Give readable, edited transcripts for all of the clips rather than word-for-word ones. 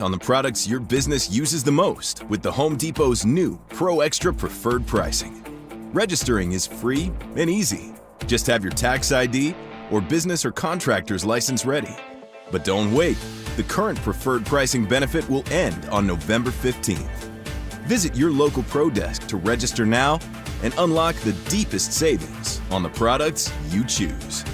on the products your business uses the most with the Home Depot's new Pro Extra Preferred Pricing. Registering is free and easy. Just have your tax ID or business or contractor's license ready. But don't wait. The current preferred pricing benefit will end on November 15th. Visit your local Pro Desk to register now and unlock the deepest savings on the products you choose.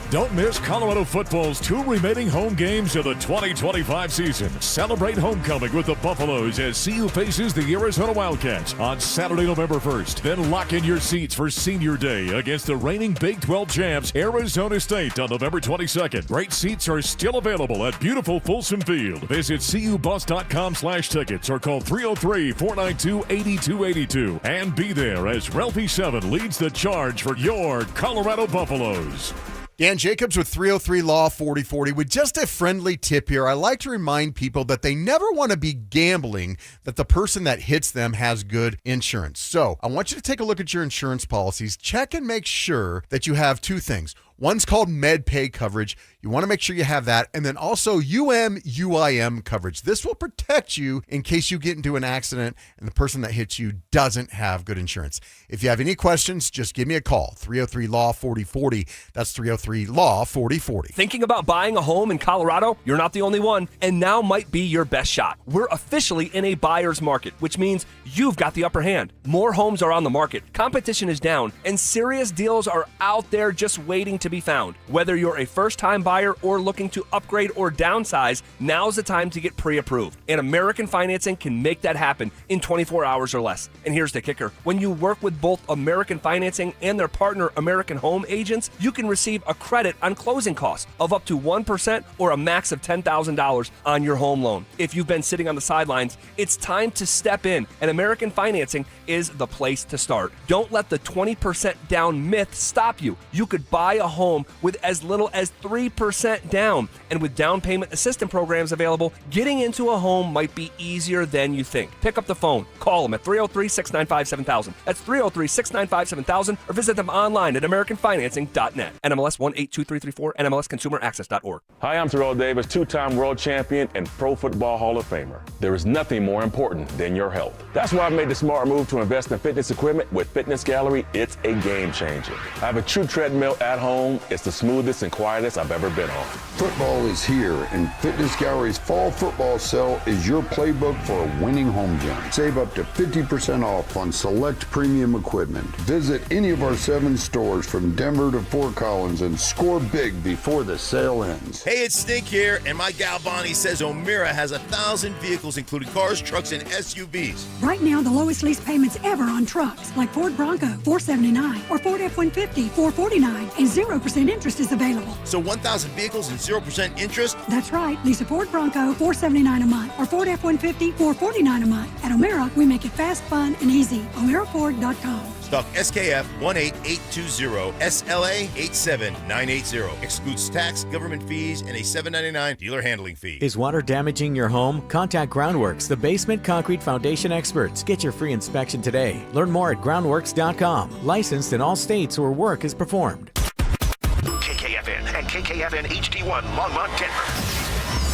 Don't miss Colorado football's 2 remaining home games of the 2025 season. Celebrate homecoming with the Buffaloes as CU faces the Arizona Wildcats on Saturday, November 1st. Then lock in your seats for Senior Day against the reigning Big 12 champs, Arizona State, on November 22nd. Great seats are still available at beautiful Folsom Field. Visit cubus.com/tickets or call 303-492-8282 and be there as Ralphie 7 leads the charge for your Colorado Buffaloes. Dan Jacobs with 303 Law 4040. With just a friendly tip here, I like to remind people that they never want to be gambling that the person that hits them has good insurance. So I want you to take a look at your insurance policies. Check and make sure that you have 2 things. One's called MedPay coverage. You want to make sure you have that. And then also UM/UIM coverage. This will protect you in case you get into an accident and the person that hits you doesn't have good insurance. If you have any questions, just give me a call. 303 Law 4040. That's 303 Law 4040. Thinking about buying a home in Colorado? You're not the only one, and now might be your best shot. We're officially in a buyer's market, which means you've got the upper hand. More homes are on the market, competition is down, and serious deals are out there just waiting to be found. Whether you're a first-time buyer or looking to upgrade or downsize, now's the time to get pre-approved. And American Financing can make that happen in 24 hours or less. And here's the kicker. When you work with both American Financing and their partner American Home Agents, you can receive a credit on closing costs of up to 1% or a max of $10,000 on your home loan. If you've been sitting on the sidelines, it's time to step in, and American Financing is the place to start. Don't let the 20% down myth stop you. You could buy a home with as little as 3% down. And with down payment assistance programs available, getting into a home might be easier than you think. Pick up the phone. Call them at 303-695-7000. That's 303-695-7000, or visit them online at AmericanFinancing.net. NMLS 182334, NMLSConsumerAccess.org. Hi, I'm Terrell Davis, 2-time world champion and Pro Football Hall of Famer. There is nothing more important than your health. That's why I made the smart move to invest in fitness equipment with Fitness Gallery. It's a game changer. I have a true treadmill at home. It's the smoothest and quietest I've ever been on. Football is here, and Fitness Gallery's fall football sale is your playbook for a winning home gym. Save up to 50% off on select premium equipment. Visit any of our 7 stores from Denver to Fort Collins and score big before the sale ends. Hey, it's Stink here, and my gal Bonnie says O'Meara has 1,000 vehicles, including cars, trucks, and SUVs. Right now, the lowest lease payments ever on trucks, like Ford Bronco, $479, or Ford F-150, $449, and 0% interest is available. So 1,000 vehicles and 0% interest? That's right. Lease a Ford Bronco, $479 a month, or Ford F-150, $449 a month. At O'Meara, we make it fast, fun, and easy. OmearaFord.com. Stock SKF 18820, SLA 87980. Excludes tax, government fees, and a $7.99 dealer handling fee. Is water damaging your home? Contact Groundworks, the basement concrete foundation experts. Get your free inspection today. Learn more at groundworks.com. Licensed in all states where work is performed. KKFN and KKFN HD1 Longmont, Denver.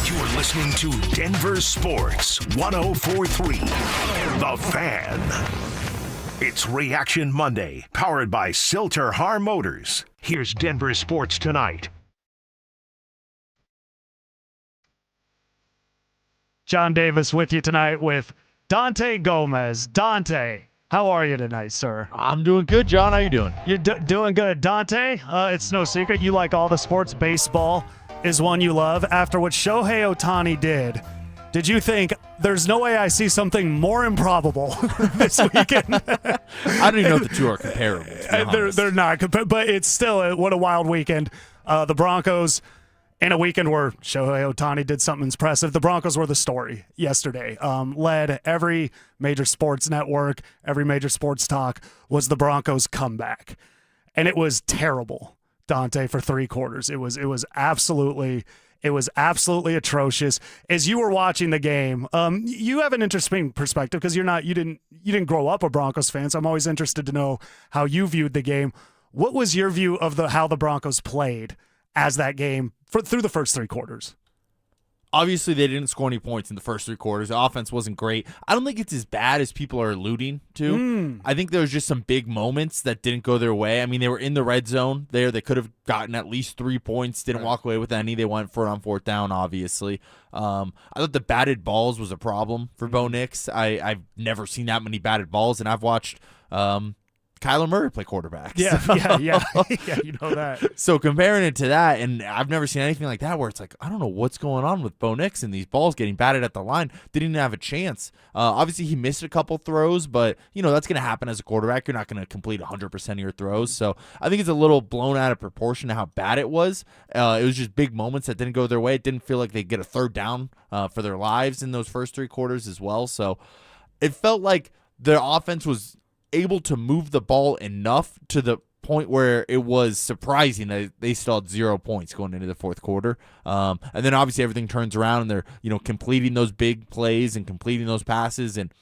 You're listening to Denver Sports 104.3. The Fan. It's Reaction Monday, powered by Silter Har Motors. Here's Denver Sports Tonight. John Davis with you tonight with Dante Gomez. Dante, how are you tonight, sir? I'm doing good, John. How you doing? You're doing good. Dante, it's no secret you like all the sports. Baseball is one you love. After what Shohei Ohtani did you think there's no way I see something more improbable this weekend? I don't even know if the two are comparable. They're not, but it's still what a wild weekend. The Broncos, in a weekend where Shohei Ohtani did something impressive, the Broncos were the story yesterday. Led every major sports network, every major sports talk was the Broncos' comeback. And it was terrible, Dante, for 3 quarters. It was absolutely atrocious. As you were watching the game, you have an interesting perspective because you didn't grow up a Broncos fan. So I'm always interested to know how you viewed the game. What was your view of how the Broncos played as that game through the first 3 quarters? Obviously, they didn't score any points in the first 3 quarters. The offense wasn't great. I don't think it's as bad as people are alluding to. I think there was just some big moments that didn't go their way. I mean, they were in the red zone there. They could have gotten at least 3 points, didn't walk away with any. They went for it on 4th down, obviously. I thought the batted balls was a problem for Bo Nix. I've never seen that many batted balls, and I've watched Kyler Murray play quarterback. Yeah, yeah, you know that. So comparing it to that, and I've never seen anything like that where it's like, I don't know what's going on with Bo Nix and these balls getting batted at the line. Didn't even have a chance. Obviously, he missed a couple throws, but, that's going to happen as a quarterback. You're not going to complete 100% of your throws. So I think it's a little blown out of proportion to how bad it was. It was just big moments that didn't go their way. It didn't feel like they'd get a 3rd down for their lives in those first 3 quarters as well. So it felt like their offense was able to move the ball enough to the point where it was surprising that they still had 0 points going into the 4th quarter. And then obviously everything turns around and they're, completing those big plays and completing those passes, and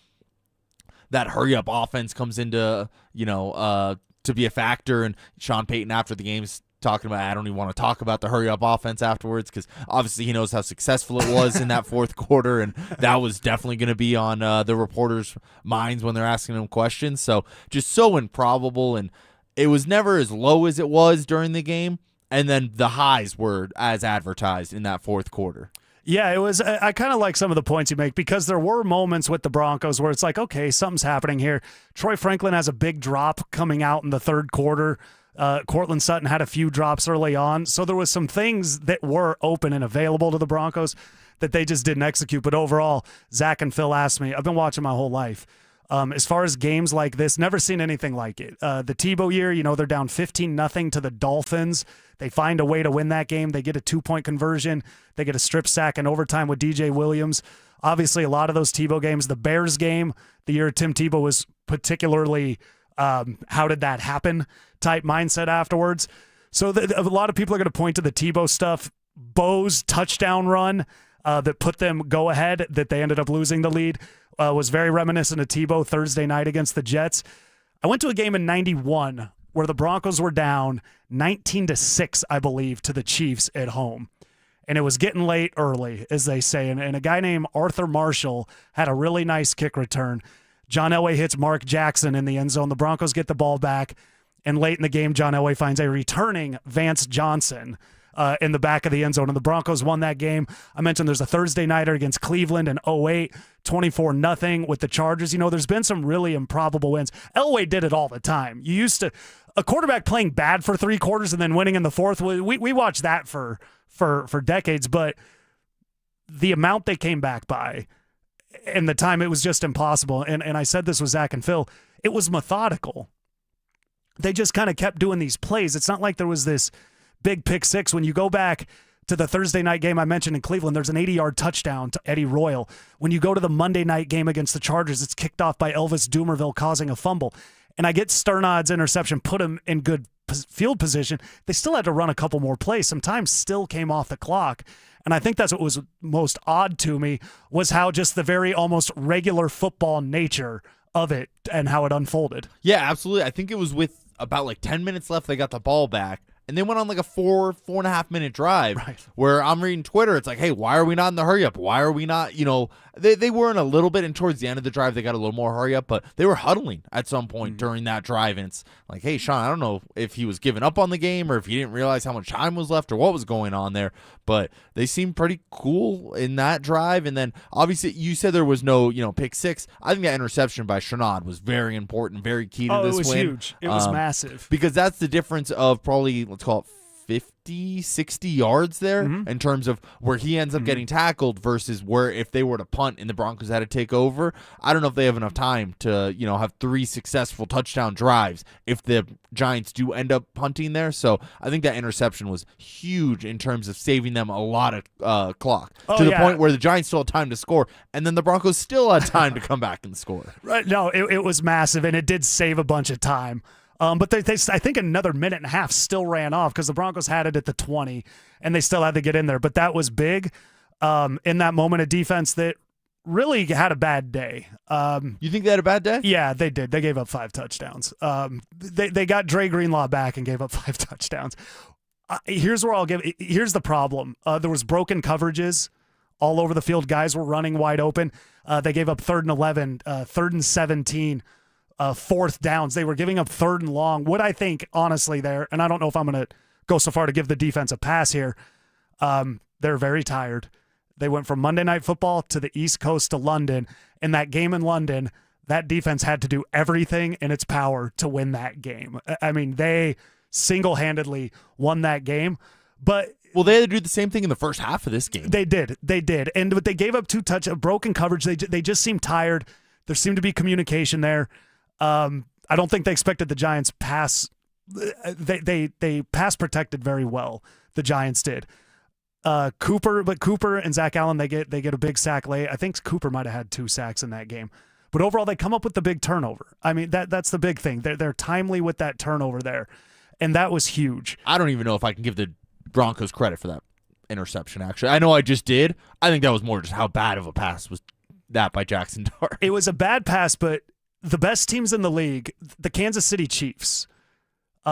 that hurry up offense comes into, to be a factor. And Sean Payton after the game's talking about, I don't even want to talk about the hurry up offense afterwards, because obviously he knows how successful it was in that 4th quarter, and that was definitely going to be on the reporters' minds when they're asking him questions. So just so improbable, and it was never as low as it was during the game, and then the highs were as advertised in that 4th quarter. Yeah, it was. I kind of like some of the points you make, because there were moments with the Broncos where it's like, okay, something's happening here. Troy Franklin has a big drop coming out in the 3rd quarter. Cortland Sutton had a few drops early on. So there was some things that were open and available to the Broncos that they just didn't execute. But overall, Zach and Phil asked me, I've been watching my whole life. As far as games like this, never seen anything like it. The Tebow year, they're down 15-0 to the Dolphins. They find a way to win that game. They get a 2-point conversion. They get a strip sack in overtime with DJ Williams. Obviously, a lot of those Tebow games, the Bears game, the year Tim Tebow was particularly how did that happen type mindset afterwards. So a lot of people are going to point to the Tebow stuff. Bo's touchdown run that put them go ahead, that they ended up losing the lead, was very reminiscent of Tebow Thursday night against the Jets. I went to a game in 91 where the Broncos were down 19-6, I believe, to the Chiefs at home. And it was getting late early, as they say. And a guy named Arthur Marshall had a really nice kick return. John Elway hits Mark Jackson in the end zone. The Broncos get the ball back. And late in the game, John Elway finds a returning Vance Johnson in the back of the end zone. And the Broncos won that game. I mentioned there's a Thursday nighter against Cleveland in 2008, 24-0 with the Chargers. There's been some really improbable wins. Elway did it all the time. You used to, a quarterback playing bad for 3 quarters and then winning in the 4th. We watched that for decades, but the amount they came back by and the time, it was just impossible. And I said this with Zach and Phil, it was methodical. They just kind of kept doing these plays. It's not like there was this big pick six. When you go back to the Thursday night game I mentioned in Cleveland, there's an 80-yard touchdown to Eddie Royal. When you go to the Monday night game against the Chargers, it's kicked off by Elvis Dumerville causing a fumble. And I get Sternad's interception, put him in good field position. They still had to run a couple more plays. Some time still came off the clock. And I think that's what was most odd to me, was how just the very almost regular football nature of it and how it unfolded. Yeah, absolutely. I think it was with about 10 minutes left, they got the ball back. And they went on a 4.5 minute drive, right, where I'm reading Twitter. It's like, hey, why are we not in the hurry up? Why are we not, they weren't a little bit. And towards the end of the drive, they got a little more hurry up, but they were huddling at some point during that drive. And it's like, hey, Sean, I don't know if he was giving up on the game or if he didn't realize how much time was left or what was going on there, but they seemed pretty cool in that drive. And then obviously you said there was no, pick six. I think that interception by Sternad was very important, very key to this win. It was huge. It was massive. Because that's the difference of probably, let's call it 50, 60 yards there in terms of where he ends up getting tackled versus where if they were to punt and the Broncos had to take over. I don't know if they have enough time to, have 3 successful touchdown drives if the Giants do end up punting there. So I think that interception was huge in terms of saving them a lot of clock to the point where the Giants still had time to score, and then the Broncos still had time to come back and score. Right? No, it was massive, and it did save a bunch of time. But they I think another minute and a half still ran off because the Broncos had it at the 20, and they still had to get in there. But that was big in that moment of defense that really had a bad day. You think they had a bad day? Yeah, they did. They gave up 5 touchdowns. They got Dre Greenlaw back and gave up 5 touchdowns. Here's the problem. There was broken coverages all over the field. Guys were running wide open. They gave up 3rd and 11, 3rd and 17, 4th downs. They were giving up 3rd and long. What I think, honestly, there, and I don't know if I'm going to go so far to give the defense a pass here, they're very tired. They went from Monday Night Football to the East Coast to London. In that game in London, that defense had to do everything in its power to win that game. I mean, they single-handedly won that game. But well, they had to do the same thing in the first half of this game. They did. But they gave up 2 broken coverage. They just seemed tired. There seemed to be communication there. I don't think they expected the Giants pass. They pass protected very well. The Giants did. Cooper and Zach Allen, they get a big sack late. I think Cooper might have had 2 sacks in that game. But overall, they come up with the big turnover. I mean, that's the big thing. They're timely with that turnover there, and that was huge. I don't even know if I can give the Broncos credit for that interception, actually. I know I just did. I think that was more just how bad of a pass was that by Jackson Dart. It was a bad pass, but the best teams in the league, the Kansas City Chiefs, we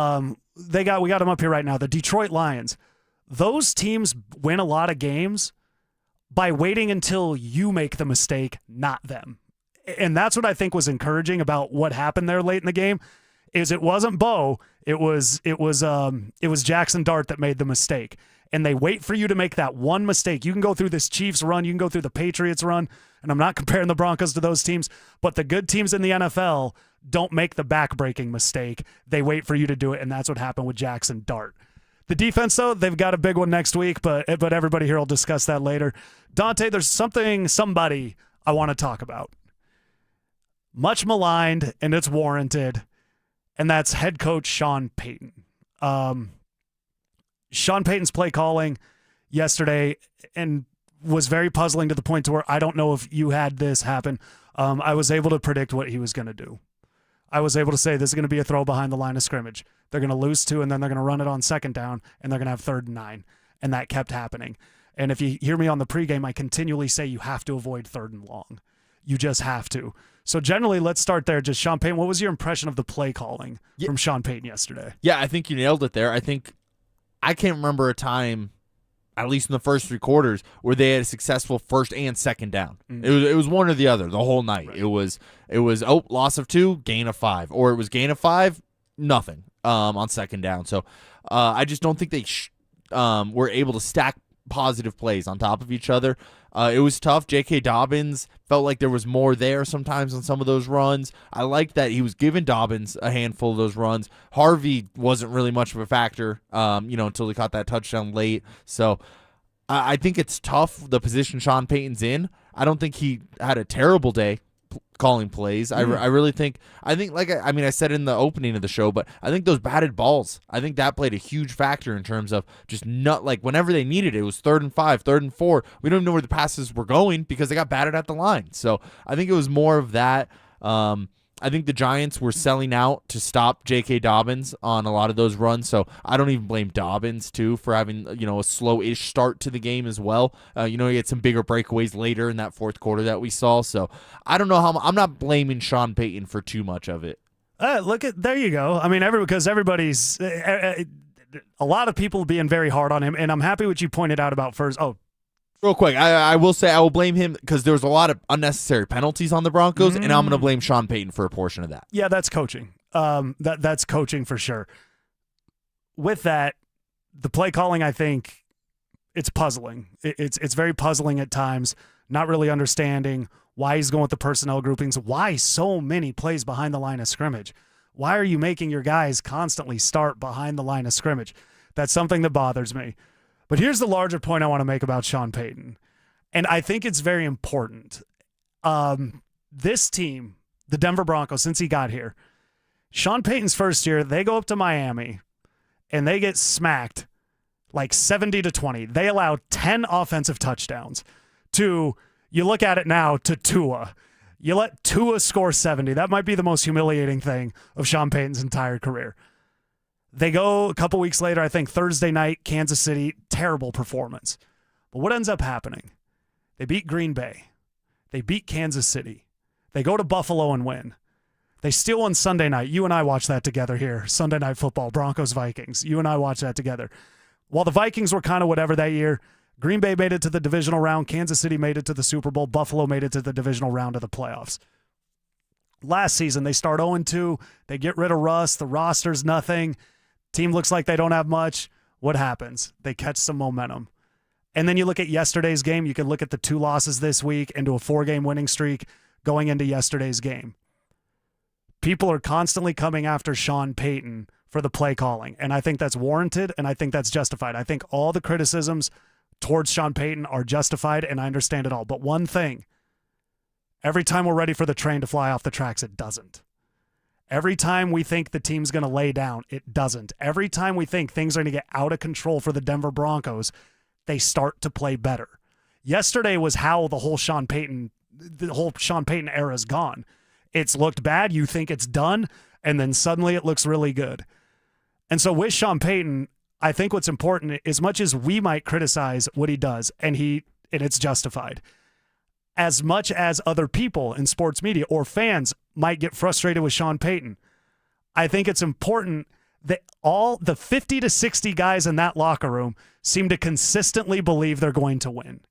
got them up here right now, the Detroit Lions. Those teams win a lot of games by waiting until you make the mistake, not them. And that's what I think was encouraging about what happened there late in the game. Is it wasn't Bo, it was Jackson Dart that made the mistake. And they wait for you to make that one mistake. You can go through this Chiefs run, you can go through the Patriots run, and I'm not comparing the Broncos to those teams, but the good teams in the NFL don't make the back-breaking mistake. They wait for you to do it, and that's what happened with Jackson Dart. The defense, though, they've got a big one next week, but everybody here will discuss that later. Dante, there's somebody I want to talk about. Much maligned, and it's warranted, and that's head coach Sean Payton. Sean Payton's play calling yesterday and was very puzzling to the point to where I don't know if you had this happen. I was able to predict what he was going to do. I was able to say this is going to be a throw behind the line of scrimmage. They're going to lose 2, and then they're going to run it on 2nd down, and they're going to have 3rd and 9. And that kept happening. And if you hear me on the pregame, I continually say you have to avoid 3rd and long. You just have to. So generally, let's start there. Just Sean Payton, what was your impression of the play calling from Sean Payton yesterday? Yeah, I think you nailed it there. I can't remember a time, at least in the first 3 quarters, where they had a successful 1st and 2nd down. Mm-hmm. It was one or the other the whole night. Right. It was loss of 2, gain of 5, or it was gain of 5, nothing on 2nd down. So I just don't think they were able to stack positive plays on top of each other. It was tough. J.K. Dobbins felt like there was more there sometimes on some of those runs. I liked that he was giving Dobbins a handful of those runs. Harvey wasn't really much of a factor, until he caught that touchdown late. So I think it's tough, the position Sean Payton's in. I don't think he had a terrible day calling plays. I really think I said in the opening of the show, but I think those batted balls, I think that played a huge factor in terms of just not like whenever they needed it was 3rd and 5, 3rd and 4. We don't even know where the passes were going because they got batted at the line. So I think it was more of that. I think the Giants were selling out to stop J.K. Dobbins on a lot of those runs, so I don't even blame Dobbins, too, for having a slow-ish start to the game as well. He had some bigger breakaways later in that 4th quarter that we saw, so I don't know I'm not blaming Sean Payton for too much of it. There you go. I mean, because everybody's a lot of people being very hard on him, and I'm happy what you pointed out about first. Oh, real quick, I will say I will blame him because there was a lot of unnecessary penalties on the Broncos, and I'm going to blame Sean Payton for a portion of that. Yeah, that's coaching. That's coaching for sure. With that, the play calling, I think it's puzzling. It's very puzzling at times, not really understanding why he's going with the personnel groupings, why so many plays behind the line of scrimmage. Why are you making your guys constantly start behind the line of scrimmage? That's something that bothers me. But here's the larger point I want to make about Sean Payton, and I think it's very important. This team, the Denver Broncos, since he got here, Sean Payton's first year, they go up to Miami, and they get smacked like 70-20. They allow 10 offensive touchdowns to, you look at it now, to Tua. You let Tua score 70. That might be the most humiliating thing of Sean Payton's entire career. They go a couple weeks later, I think Thursday night, Kansas City, terrible performance. But what ends up happening? They beat Green Bay. They beat Kansas City. They go to Buffalo and win. They still won Sunday night. You and I watched that together here. Sunday Night Football, Broncos, Vikings. You and I watched that together. While the Vikings were kind of whatever that year, Green Bay made it to the divisional round. Kansas City made it to the Super Bowl. Buffalo made it to the divisional round of the playoffs. Last season, they start 0-2. They get rid of Russ. The roster's nothing. Team looks like they don't have much. What happens? They catch some momentum. And then you look at yesterday's game. You can look at the 2 losses this week into a 4-game winning streak going into yesterday's game. People are constantly coming after Sean Payton for the play calling, and I think that's warranted, and I think that's justified. I think all the criticisms towards Sean Payton are justified, and I understand it all. But one thing, every time we're ready for the train to fly off the tracks, it doesn't. Every time we think the team's going to lay down, it doesn't. Every time we think things are going to get out of control for the Denver Broncos, they start to play better. Yesterday was how the whole Sean Payton era is gone. It's looked bad, you think it's done, and then suddenly it looks really good. And so with Sean Payton, I think what's important, as much as we might criticize what he does, and it's justified, as much as other people in sports media or fans might get frustrated with Sean Payton, I think it's important that all the 50 to 60 guys in that locker room seem to consistently believe they're going to win.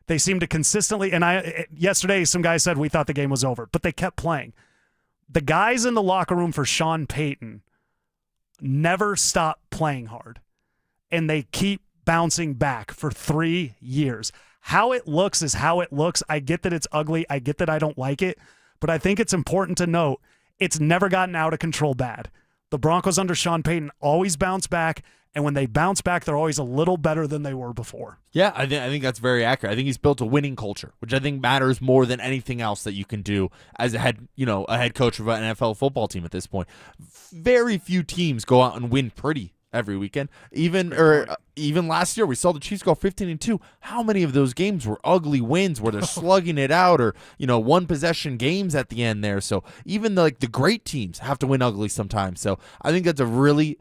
They seem to consistently, and yesterday some guys said we thought the game was over, but they kept playing. The guys in the locker room for Sean Payton never stop playing hard, and they keep bouncing back for 3 years. How it looks is how it looks. I get that it's ugly. I get that I don't like it, but I think it's important to note it's never gotten out of control bad. The Broncos under Sean Payton always bounce back, and when they bounce back, they're always a little better than they were before. Yeah, I think that's very accurate. I think he's built a winning culture, which I think matters more than anything else that you can do as a head coach of an NFL football team at this point. Very few teams go out and win pretty every weekend. Even last year, we saw the Chiefs go 15-2. How many of those games were ugly wins where they're slugging it out, or one possession games at the end there? So even the great teams have to win ugly sometimes. So I think that's probably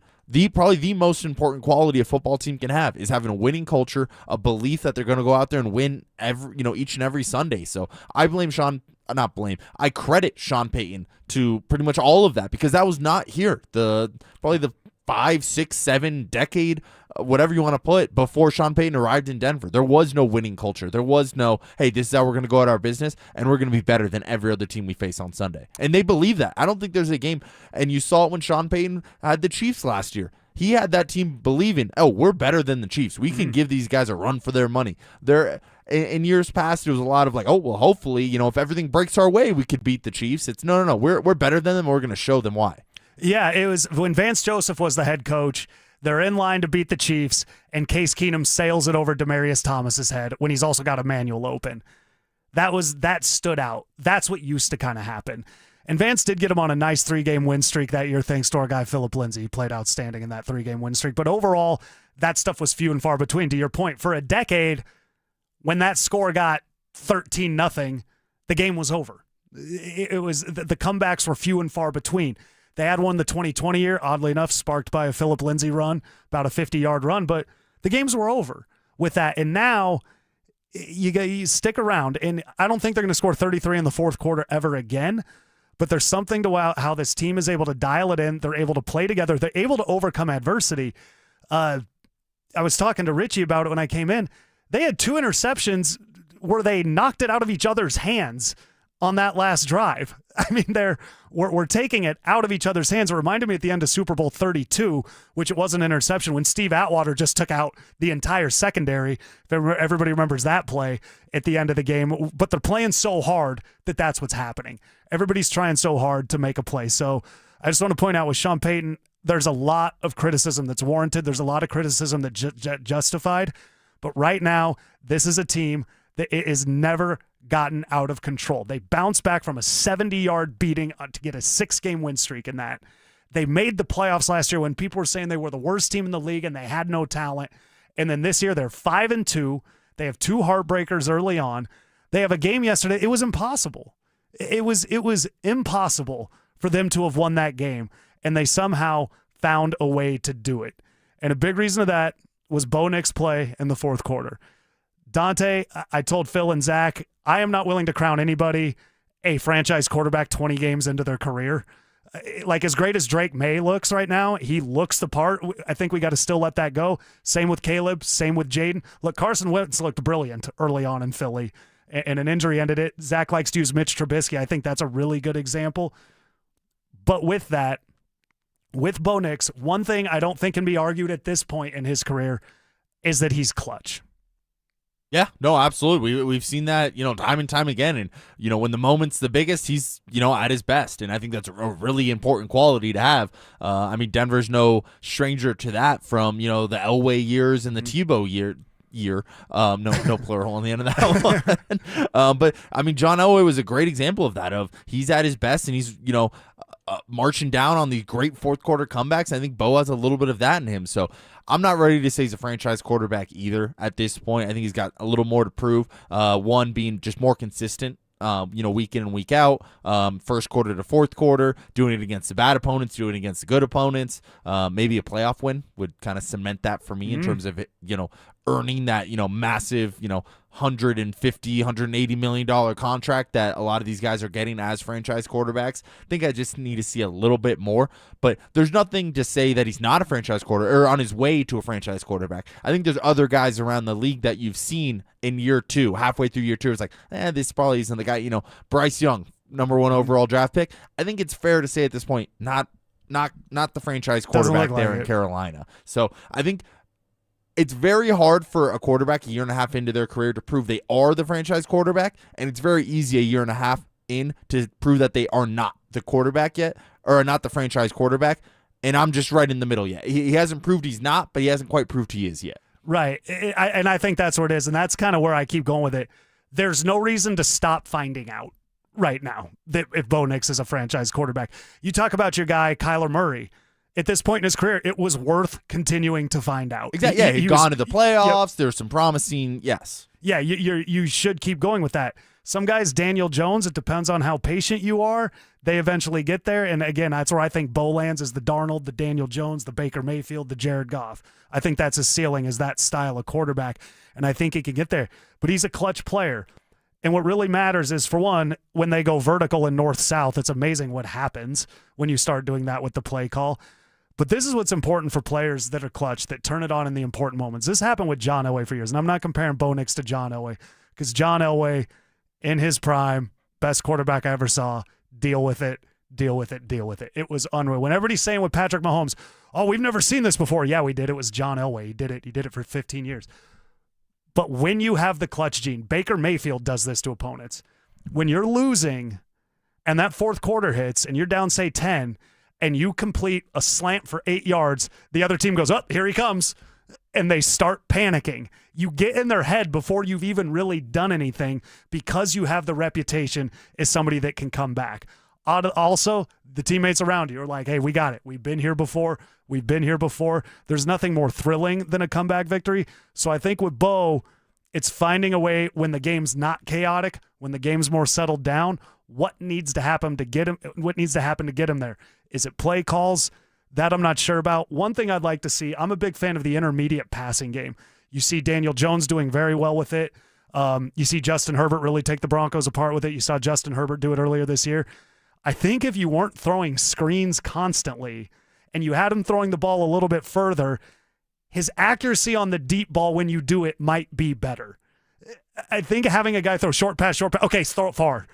the most important quality a football team can have is having a winning culture, a belief that they're going to go out there and win each and every Sunday. So I credit Sean Payton to pretty much all of that, because that was not here. Probably the 5, 6, 7 decade, whatever you want to put, before Sean Payton arrived in Denver. There was no winning culture. There was no, hey, this is how we're going to go at our business, and we're going to be better than every other team we face on Sunday. And they believe that. I don't think there's a game, and you saw it when Sean Payton had the Chiefs last year. He had that team believing, we're better than the Chiefs. We can give these guys a run for their money. In years past, there was a lot of hopefully, if everything breaks our way, we could beat the Chiefs. It's no, we're better than them, and we're going to show them why. Yeah, it was when Vance Joseph was the head coach. They're in line to beat the Chiefs, and Case Keenum sails it over Demaryius Thomas's head when he's also got Emmanuel open. That stood out. That's what used to kind of happen. And Vance did get him on a nice 3-game win streak that year, thanks to our guy Philip Lindsay. He played outstanding in that 3-game win streak. But overall, that stuff was few and far between. To your point, for a decade, when that score got 13-0, the game was over. It was the comebacks were few and far between. They had one the 2020 year, oddly enough, sparked by a Philip Lindsay run, about a 50-yard run, but the games were over with that. And now you stick around, and I don't think they're going to score 33 in the fourth quarter ever again, but there's something to how this team is able to dial it in. They're able to play together. They're able to overcome adversity. I was talking to Richie about it when I came in. They had 2 interceptions where they knocked it out of each other's hands on that last drive. I mean, we're taking it out of each other's hands. It reminded me at the end of Super Bowl 32, which it was an interception, when Steve Atwater just took out the entire secondary. If everybody remembers that play at the end of the game. But they're playing so hard that's what's happening. Everybody's trying so hard to make a play. So I just want to point out with Sean Payton, there's a lot of criticism that's warranted. There's a lot of criticism that's justified. But right now, this is a team that is never gotten out of control. They bounced back from a 70-yard beating to get a 6-game win streak in that. They made the playoffs last year when people were saying they were the worst team in the league and they had no talent. And then this year they're 5-2. They have 2 heartbreakers early on. They have a game yesterday. It was impossible. It was impossible for them to have won that game, and they somehow found a way to do it. And a big reason of that was Bo Nix's play in the fourth quarter. Dante, I told Phil and Zach, I am not willing to crown anybody a franchise quarterback 20 games into their career. Like, as great as Drake May looks right now, he looks the part. I think we got to still let that go. Same with Caleb, same with Jaden. Look, Carson Wentz looked brilliant early on in Philly, and an injury ended it. Zach likes to use Mitch Trubisky. I think that's a really good example. But with that, with Bo Nix, one thing I don't think can be argued at this point in his career is that he's clutch. Yeah, no, absolutely. We've seen that, time and time again. And, when the moment's the biggest, he's, at his best. And I think that's a really important quality to have. Denver's no stranger to that from, the Elway years and the Tebow year. No plural on the end of that one. But, John Elway was a great example of that, he's at his best and he's, marching down on these great fourth quarter comebacks. I think Bo has a little bit of that in him. So I'm not ready to say he's a franchise quarterback either at this point. I think he's got a little more to prove. One being just more consistent, week in and week out, first quarter to fourth quarter, doing it against the bad opponents, doing it against the good opponents. Maybe a playoff win would kind of cement that for me in terms of it, earning that, massive, $150, $180 million contract that a lot of these guys are getting as franchise quarterbacks. I think I just need to see a little bit more, but there's nothing to say that he's not a franchise quarterback or on his way to a franchise quarterback. I think there's other guys around the league that you've seen in year two, halfway through year two. It's like, this probably isn't the guy, Bryce Young, number 1 overall draft pick. I think it's fair to say at this point, not the franchise quarterback there in Carolina. So I think it's very hard for a quarterback a year and a half into their career to prove they are the franchise quarterback, and it's very easy a year and a half in to prove that they are not the quarterback yet, or not the franchise quarterback, and I'm just right in the middle yet. He hasn't proved he's not, but he hasn't quite proved he is yet. Right, and I think that's where it is, and that's kind of where I keep going with it. There's no reason to stop finding out right now that if Bo Nix is a franchise quarterback. You talk about your guy, Kyler Murray. At this point in his career, it was worth continuing to find out. Exactly. Yeah, he'd gone to the playoffs. Yep. There's some promising, yes. Yeah, you should keep going with that. Some guys, Daniel Jones, it depends on how patient you are. They eventually get there. And again, that's where I think Bo lands is the Darnold, the Daniel Jones, the Baker Mayfield, the Jared Goff. I think that's his ceiling, is that style of quarterback. And I think he can get there. But he's a clutch player. And what really matters is, for one, when they go vertical and north-south, it's amazing what happens when you start doing that with the play call. But this is what's important for players that are clutch, that turn it on in the important moments. This happened with John Elway for years, and I'm not comparing Bo Nix to John Elway, because John Elway, in his prime, best quarterback I ever saw, deal with it. It was unreal. When everybody's saying with Patrick Mahomes, oh, we've never seen this before. Yeah, we did. It was John Elway. He did it for 15 years. But when you have the clutch gene, Baker Mayfield does this to opponents. When you're losing and that fourth quarter hits and you're down, say, 10, and you complete a slant for 8 yards, the other team goes, oh, here he comes, and they start panicking. You get in their head before you've even really done anything, because you have the reputation as somebody that can come back. Also, the teammates around you are like, hey, we got it. We've been here before. There's nothing more thrilling than a comeback victory. So I think with Bo, it's finding a way when the game's not chaotic, when the game's more settled down, what needs to happen to get him there. Is it play calls? That I'm not sure about. One thing I'd like to see, I'm a big fan of the intermediate passing game. You see Daniel Jones doing very well with it. You see Justin Herbert really take the Broncos apart with it. You saw Justin Herbert do it earlier this year. I think if you weren't throwing screens constantly and you had him throwing the ball a little bit further, his accuracy on the deep ball when you do it might be better. I think having a guy throw short pass, okay, throw it far.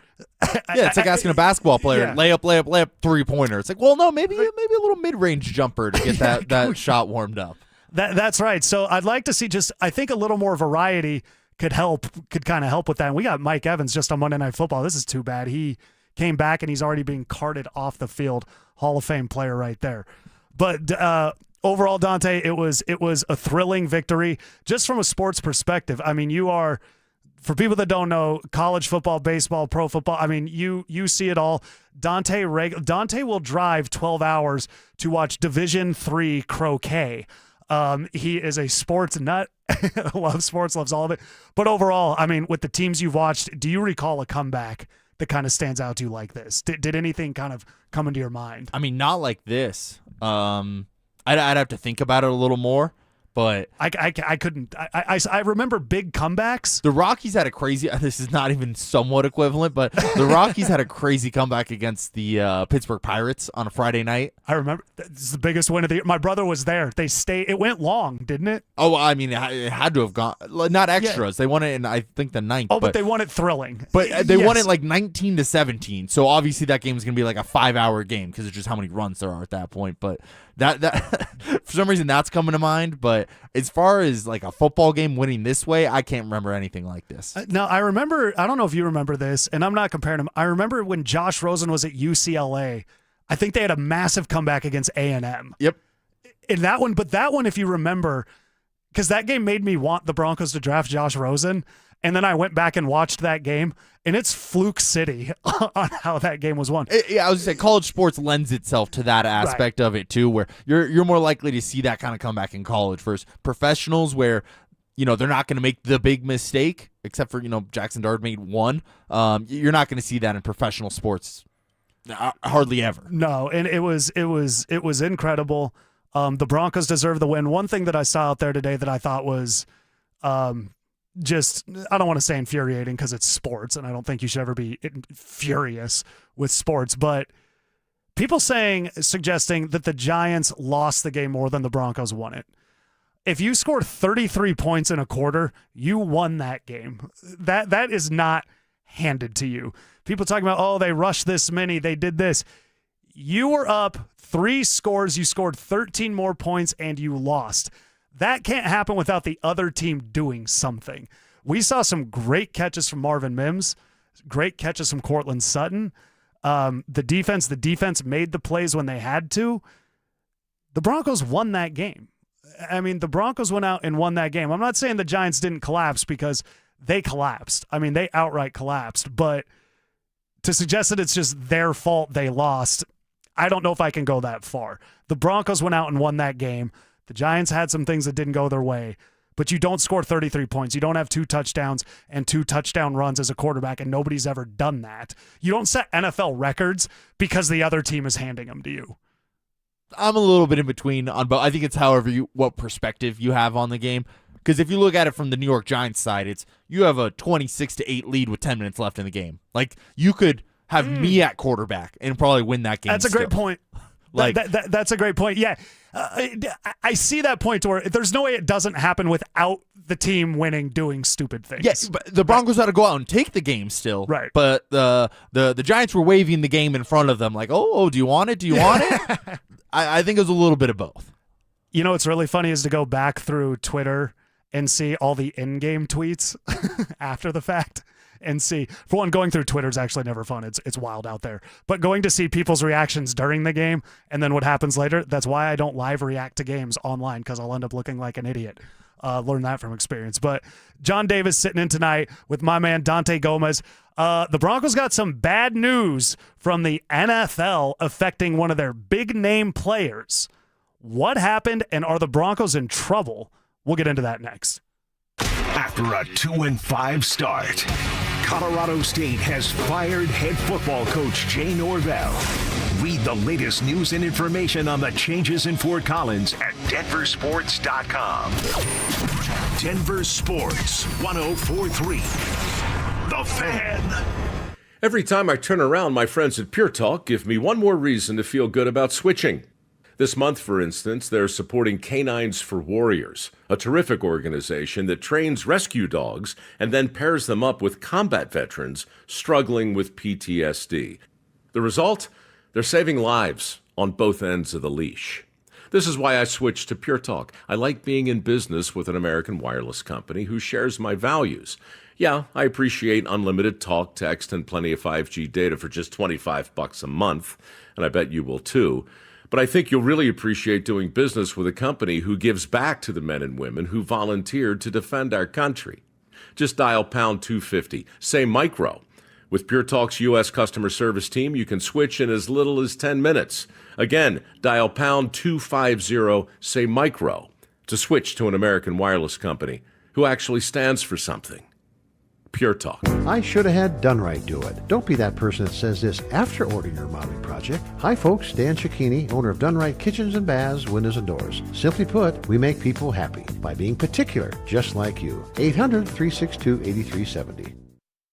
Yeah, it's like asking a basketball player, layup, three-pointer. It's like, well, no, maybe a little mid-range jumper to get that shot warmed up. That's right. So I'd like to see I think a little more variety could kind of help with that. And we got Mike Evans just on Monday Night Football. This is too bad. He came back and he's already being carted off the field. Hall of Fame player right there. But overall, Dante, it was a thrilling victory just from a sports perspective. I mean, for people that don't know, college football, baseball, pro football, I mean, you see it all. Dante will drive 12 hours to watch Division III croquet. He is a sports nut, loves sports, loves all of it. But overall, I mean, with the teams you've watched, do you recall a comeback that kind of stands out to you like this? Did anything kind of come into your mind? I mean, not like this. I'd have to think about it a little more. But I couldn't. I remember big comebacks. The Rockies had a crazy. This is not even somewhat equivalent, but the Rockies had a crazy comeback against the Pittsburgh Pirates on a Friday night. I remember this is the biggest win of the year. My brother was there. They stayed. It went long, didn't it? Oh, I mean, it had to have gone. Not extras. They won it in, I think, the ninth. Oh, but they won it thrilling. But they won it like 19-17. So obviously that game is going to be like a 5-hour game because it's just how many runs there are at that point. But that for some reason that's coming to mind. But as far as like a football game winning this way, I can't remember anything like this. Now, I remember, I don't know if you remember this, and I'm not comparing them. I remember when Josh Rosen was at UCLA, I think they had a massive comeback against A&M. Yep. In that one, but that one, if you remember, because that game made me want the Broncos to draft Josh Rosen, and then I went back and watched that game, and it's fluke city on how that game was won. Yeah, I was going to say college sports lends itself to that aspect of it too, where you're more likely to see that kind of comeback in college versus professionals where, you know, they're not going to make the big mistake, except for, you know, Jackson Dart made one. You're not going to see that in professional sports hardly ever. No, and it was incredible. The Broncos deserve the win. One thing that I saw out there today that I thought was just, I don't want to say infuriating because it's sports, and I don't think you should ever be furious with sports, but people suggesting that the Giants lost the game more than the Broncos won it. If you scored 33 points in a quarter, you won that game. That is not handed to you. People talking about, oh, they rushed this many, they did this. You were up 3 scores, you scored 13 more points, and you lost. That can't happen without the other team doing something. We saw some great catches from Marvin Mims, great catches from Cortland Sutton. The defense made the plays when they had to. The Broncos won that game. I mean, the Broncos went out and won that game. I'm not saying the Giants didn't collapse because they collapsed. I mean, they outright collapsed. But to suggest that it's just their fault they lost, I don't know if I can go that far. The Broncos went out and won that game. The Giants had some things that didn't go their way, but you don't score 33 points. You don't have 2 touchdowns and 2 touchdown runs as a quarterback, and nobody's ever done that. You don't set NFL records because the other team is handing them to you. I'm a little bit in between on both. I think it's what perspective you have on the game. Because if you look at it from the New York Giants side, it's you have a 26-8 lead with 10 minutes left in the game. Like, you could have me at quarterback and probably win that game. That's a great point. Like that's a great point. Yeah, I see that point to where there's no way it doesn't happen without the team winning doing stupid things. Yes, but the Broncos had to go out and take the game still. Right. But the Giants were waving the game in front of them like, oh, do you want it? Do you want it? I think it was a little bit of both. You know what's really funny is to go back through Twitter and see all the in-game tweets after the fact. And see, for one, going through Twitter is actually never fun. It's wild out there. But going to see people's reactions during the game and then what happens later, that's why I don't live react to games online, because I'll end up looking like an idiot. Learn that from experience. But John Davis sitting in tonight with my man Dante Gomez. The Broncos got some bad news from the NFL affecting one of their big-name players. What happened, and are the Broncos in trouble? We'll get into that next. After a 2-5 start, Colorado State has fired head football coach Jay Norvell. Read the latest news and information on the changes in Fort Collins at DenverSports.com. Denver Sports 104.3. The Fan. Every time I turn around, my friends at Pure Talk give me one more reason to feel good about switching. This month, for instance, they're supporting Canines for Warriors, a terrific organization that trains rescue dogs and then pairs them up with combat veterans struggling with PTSD. The result? They're saving lives on both ends of the leash. This is why I switched to Pure Talk. I like being in business with an American wireless company who shares my values. Yeah, I appreciate unlimited talk, text, and plenty of 5G data for just $25 a month, and I bet you will too. But I think you'll really appreciate doing business with a company who gives back to the men and women who volunteered to defend our country. Just dial pound 250, say micro. With Pure Talk's U.S. customer service team, you can switch in as little as 10 minutes. Again, dial pound 250, say micro, to switch to an American wireless company who actually stands for something. Pure Talk. I should have had Done Right do it. Don't be that person that says this after ordering your remodeling project. Hi folks, Dan Cicchini, owner of Done Right Kitchens and Baths, Windows and Doors. Simply put, we make people happy by being particular, just like you. 800-362-8370.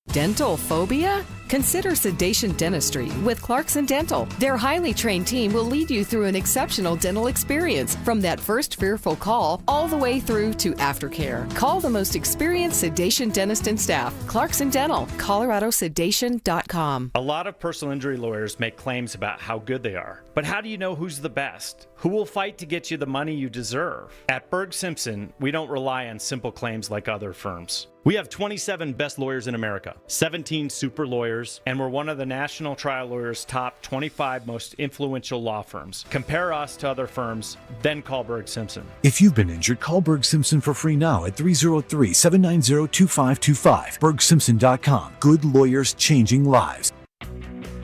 Dental phobia? Consider sedation dentistry with Clarkson Dental. Their highly trained team will lead you through an exceptional dental experience from that first fearful call all the way through to aftercare. Call the most experienced sedation dentist and staff. Clarkson Dental, coloradosedation.com. A lot of personal injury lawyers make claims about how good they are. But how do you know who's the best? Who will fight to get you the money you deserve? At Berg Simpson, we don't rely on simple claims like other firms. We have 27 best lawyers in America, 17 super lawyers, and we're one of the National Trial Lawyers' top 25 most influential law firms. Compare us to other firms, then call Berg Simpson. If you've been injured, call Berg Simpson for free now at 303-790-2525. BergSimpson.com. Good lawyers changing lives.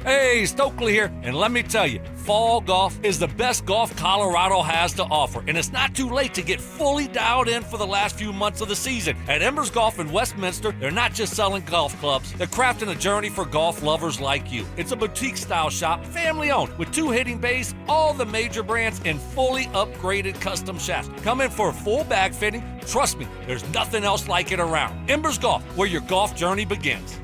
Hey, Stokely here, and let me tell you, fall golf is the best golf Colorado has to offer, and it's not too late to get fully dialed in for the last few months of the season. At Embers Golf in Westminster, they're not just selling golf clubs, they're crafting a journey for golf lovers like you. It's a boutique-style shop, family-owned, with 2 hitting bays, all the major brands, and fully upgraded custom shafts. Come in for a full bag fitting. Trust me, there's nothing else like it around. Embers Golf, where your golf journey begins.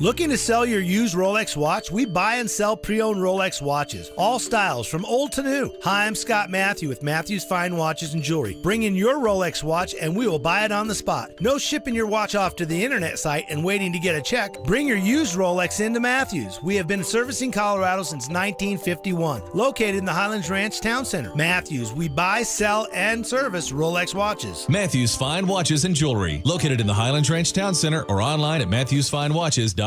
Looking to sell your used Rolex watch? We buy and sell pre-owned Rolex watches. All styles, from old to new. Hi, I'm Scott Matthew with Matthew's Fine Watches and Jewelry. Bring in your Rolex watch and we will buy it on the spot. No shipping your watch off to the internet site and waiting to get a check. Bring your used Rolex into Matthews. We have been servicing Colorado since 1951. Located in the Highlands Ranch Town Center. Matthews, we buy, sell, and service Rolex watches. Matthews Fine Watches and Jewelry. Located in the Highlands Ranch Town Center or online at MatthewsFineWatches.com.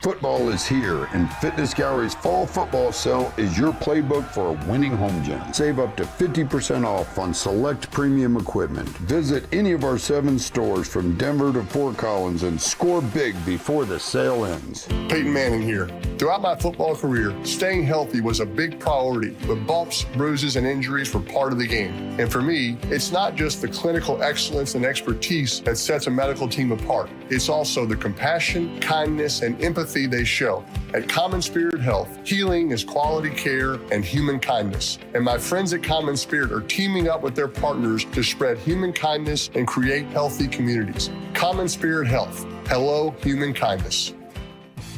Football is here, and Fitness Gallery's fall football sale is your playbook for a winning home gym. Save up to 50% off on select premium equipment. Visit any of our 7 stores from Denver to Fort Collins and score big before the sale ends. Payton Manning here. Throughout my football career, staying healthy was a big priority, but bumps, bruises, and injuries were part of the game. And for me, it's not just the clinical excellence and expertise that sets a medical team apart. It's also the compassion, kindness, and empathy they show. At Common Spirit Health, healing is quality care and human kindness. And my friends at Common Spirit are teaming up with their partners to spread human kindness and create healthy communities. Common Spirit Health. Hello, human kindness.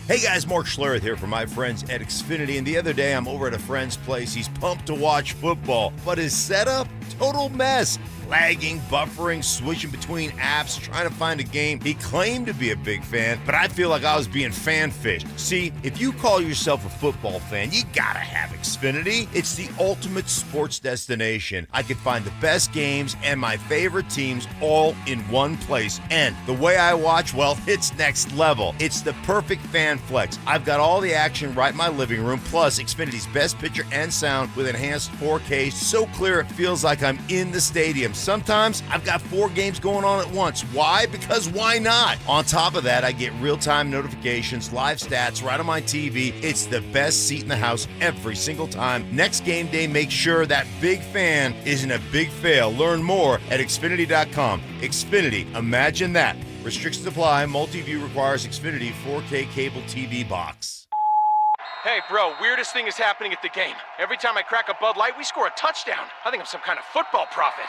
Hey guys, Mark Schlereth here from my friends at Xfinity, and the other day I'm over at a friend's place. He's pumped to watch football, but his setup, total mess. Lagging, buffering, switching between apps, trying to find a game. He claimed to be a big fan, but I feel like I was being fan-fished. See, if you call yourself a football fan, you gotta have Xfinity. It's the ultimate sports destination. I can find the best games and my favorite teams all in one place. And the way I watch, well, it's next level. It's the perfect fan flex. I've got all the action right in my living room, plus Xfinity's best picture and sound with enhanced 4K, so clear it feels like I'm in the stadium. Sometimes I've got 4 games going on at once. Why? Because why not? On top of that, I get real-time notifications, live stats right on my TV. It's the best seat in the house every single time. Next game day, make sure that big fan isn't a big fail. Learn more at Xfinity.com. Xfinity, imagine that. Restrictions apply. Multi-view requires Xfinity 4K cable TV box. Hey, bro, weirdest thing is happening at the game. Every time I crack a Bud Light, we score a touchdown. I think I'm some kind of football prophet.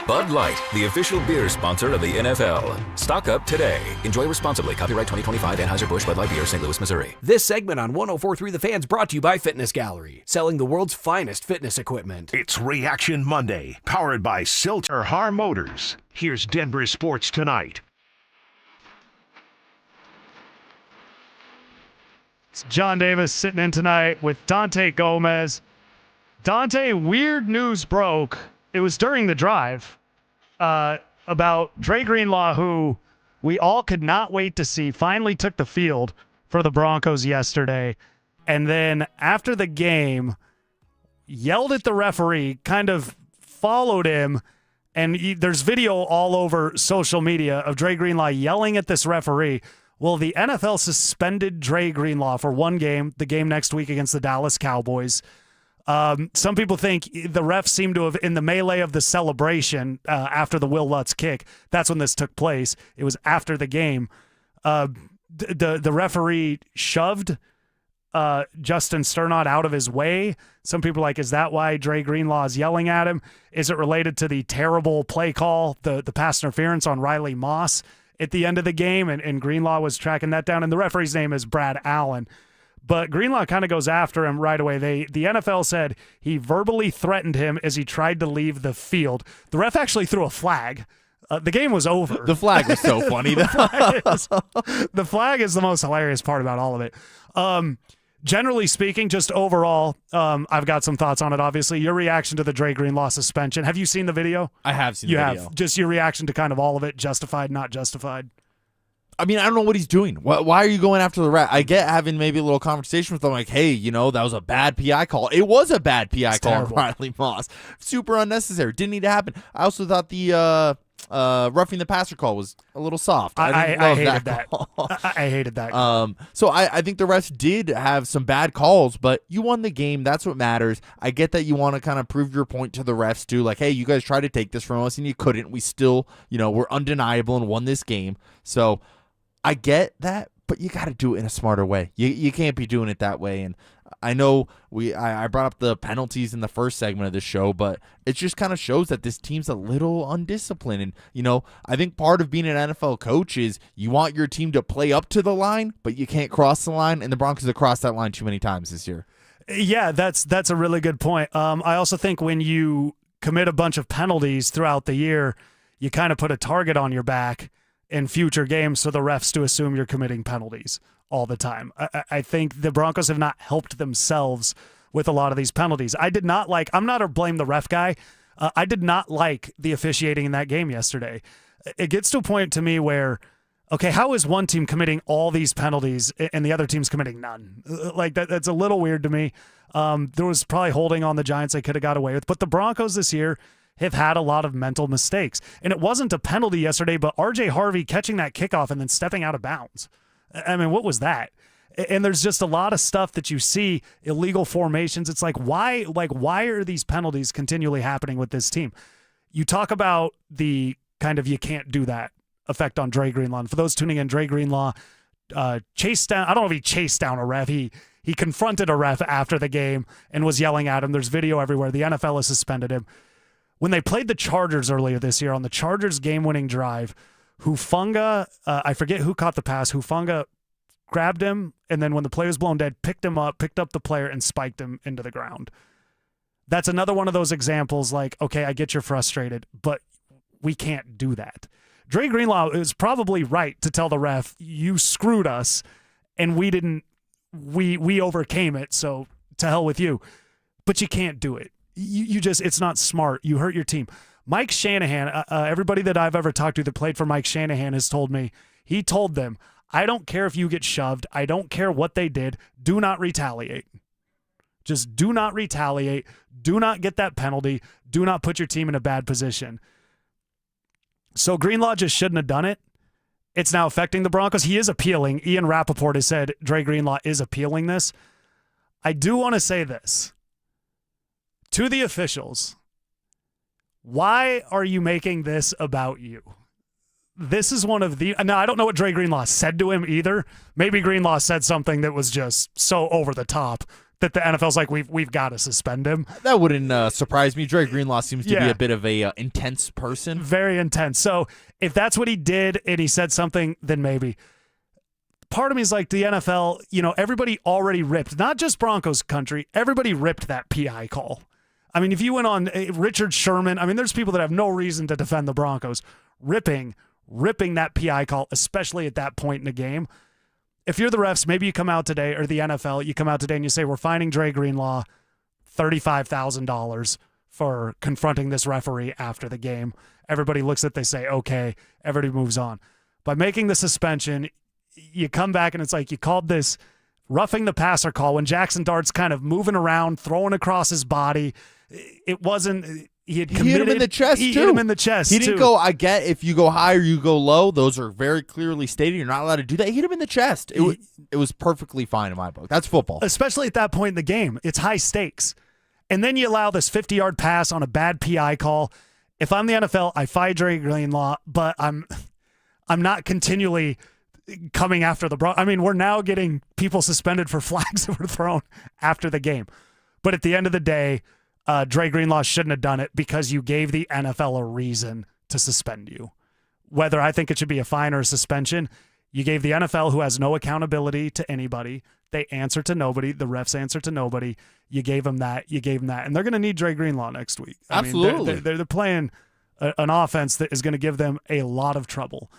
Bud Light, the official beer sponsor of the NFL. Stock up today. Enjoy responsibly. Copyright 2025 Anheuser-Busch Bud Light Beer, St. Louis, Missouri. This segment on 104.3 The Fan's brought to you by Fitness Gallery, selling the world's finest fitness equipment. It's Reaction Monday, powered by Silter Har Motors. Here's Denver Sports Tonight. It's John Davis sitting in tonight with Dante Gomez. Dante, weird news broke. It was during the drive about Dre Greenlaw, who we all could not wait to see, finally took the field for the Broncos yesterday. And then after the game, yelled at the referee, kind of followed him. And there's video all over social media of Dre Greenlaw yelling at this referee. Well, the NFL suspended Dre Greenlaw for 1 game, the game next week against the Dallas Cowboys. Some people think the refs seem to have, in the melee of the celebration after the Will Lutz kick, that's when this took place. It was after the game. The referee shoved Justin Sternot out of his way. Some people are like, is that why Dre Greenlaw is yelling at him? Is it related to the terrible play call, the pass interference on Riley Moss at the end of the game? And Greenlaw was tracking that down. And the referee's name is Brad Allen. But Greenlaw kind of goes after him right away. The NFL said he verbally threatened him as he tried to leave the field. The ref actually threw a flag. The game was over. The flag was so funny. The flag is the most hilarious part about all of it. Generally speaking, just overall, I've got some thoughts on it, obviously. Your reaction to the Dre Greenlaw suspension. Have you seen the video? I have seen the video. Have. Just your reaction to kind of all of it, justified, not justified. I mean, I don't know what he's doing. Why are you going after the ref? I get having maybe a little conversation with them like, hey, that was a bad PI call. It was a bad PI call on Riley Moss. Super unnecessary. Didn't need to happen. I also thought the roughing the passer call was a little soft. I hated that. I hated that. So I think the refs did have some bad calls, but you won the game. That's what matters. I get that you want to kind of prove your point to the refs too. Like, hey, you guys tried to take this from us and you couldn't. We still, we're undeniable and won this game. So I get that, but you got to do it in a smarter way. You can't be doing it that way. And I know I brought up the penalties in the first segment of the show, but it just kind of shows that this team's a little undisciplined. And, I think part of being an NFL coach is you want your team to play up to the line, but you can't cross the line, and the Broncos have crossed that line too many times this year. Yeah, that's a really good point. I also think when you commit a bunch of penalties throughout the year, you kind of put a target on your back in future games for the refs to assume you're committing penalties all the time. I think the Broncos have not helped themselves with a lot of these penalties. I'm not a blame the ref guy. I did not like the officiating in that game yesterday. It gets to a point to me where, okay, how is one team committing all these penalties and the other team's committing none? Like that's a little weird to me. There was probably holding on the Giants they could have got away with, but the Broncos this year have had a lot of mental mistakes. And it wasn't a penalty yesterday, but RJ Harvey catching that kickoff and then stepping out of bounds. I mean, what was that? And there's just a lot of stuff that you see, illegal formations. It's like, why are these penalties continually happening with this team? You talk about the kind of you can't do that effect on Dre Greenlaw. And for those tuning in, Dre Greenlaw chased down, I don't know if he chased down a ref. He confronted a ref after the game and was yelling at him. There's video everywhere. The NFL has suspended him. When they played the Chargers earlier this year on the Chargers game-winning drive, Hufanga, I forget who caught the pass. Hufanga grabbed him, and then when the play was blown dead, picked up the player, and spiked him into the ground. That's another one of those examples like, okay, I get you're frustrated, but we can't do that. Dre Greenlaw is probably right to tell the ref, you screwed us, and we overcame it, so to hell with you. But you can't do it. It's not smart. You hurt your team. Mike Shanahan, everybody that I've ever talked to that played for Mike Shanahan has told me, he told them, I don't care if you get shoved. I don't care what they did. Do not retaliate. Just do not retaliate. Do not get that penalty. Do not put your team in a bad position. So Greenlaw just shouldn't have done it. It's now affecting the Broncos. He is appealing. Ian Rappaport has said Dre Greenlaw is appealing this. I do want to say this. To the officials, why are you making this about you? This is one of the... Now, I don't know what Dre Greenlaw said to him either. Maybe Greenlaw said something that was just so over the top that the NFL's like, we've got to suspend him. That wouldn't surprise me. Dre Greenlaw seems to be a bit of a intense person. Very intense. So if that's what he did and he said something, then maybe. Part of me is like the NFL, everybody already ripped, not just Broncos country, everybody ripped that PI call. I mean, if you went on Richard Sherman, I mean, there's people that have no reason to defend the Broncos, ripping that PI call, especially at that point in the game. If you're the refs, maybe you come out today, or the NFL, you come out today and you say, we're fining Dre Greenlaw $35,000 for confronting this referee after the game. Everybody looks at it, they say, okay, everybody moves on. By making the suspension, you come back and it's like you called this roughing the passer call when Jackson Dart's kind of moving around, throwing across his body. It wasn't... He hit him in the chest, He hit him in the chest, He didn't go, I get if you go high or you go low. Those are very clearly stated. You're not allowed to do that. He hit him in the chest. It was perfectly fine in my book. That's football. Especially at that point in the game. It's high stakes. And then you allow this 50-yard pass on a bad PI call. If I'm the NFL, I fight Dre Greenlaw, but I'm not continually coming after the Broncos. I mean, we're now getting people suspended for flags that were thrown after the game. But at the end of the day, Dre Greenlaw shouldn't have done it because you gave the NFL a reason to suspend you. Whether I think it should be a fine or a suspension, you gave the NFL, who has no accountability to anybody, they answer to nobody, the refs answer to nobody. You gave them that. And they're going to need Dre Greenlaw next week. Absolutely. I mean, they're playing an offense that is going to give them a lot of trouble.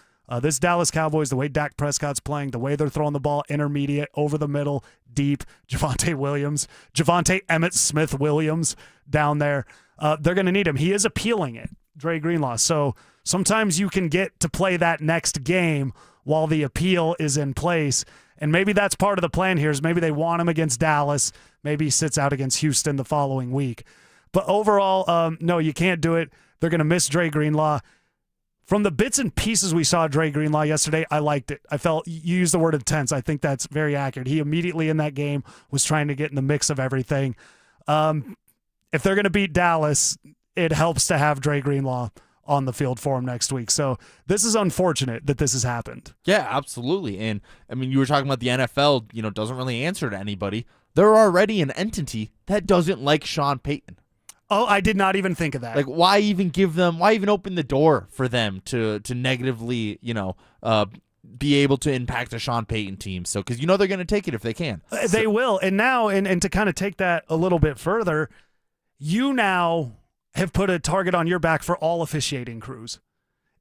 This Dallas Cowboys, the way Dak Prescott's playing, the way they're throwing the ball intermediate, over the middle, deep, Javonte Emmett Smith Williams down there, they're going to need him. He is appealing it, Dre Greenlaw. So sometimes you can get to play that next game while the appeal is in place. And maybe that's part of the plan here is maybe they want him against Dallas. Maybe he sits out against Houston the following week. But overall, no, you can't do it. They're going to miss Dre Greenlaw. From the bits and pieces we saw Dre Greenlaw yesterday, I liked it. I felt, you used the word intense. I think that's very accurate. He immediately in that game was trying to get in the mix of everything. If they're going to beat Dallas, it helps to have Dre Greenlaw on the field for him next week. So this is unfortunate that this has happened. Yeah, absolutely. And I mean, you were talking about the NFL, doesn't really answer to anybody. They're already an entity that doesn't like Sean Payton. Oh, I did not even think of that. Like, why even open the door for them to negatively, be able to impact a Sean Payton team? So, because they're going to take it if they can. They will. And now, and to kind of take that a little bit further, you now have put a target on your back for all officiating crews.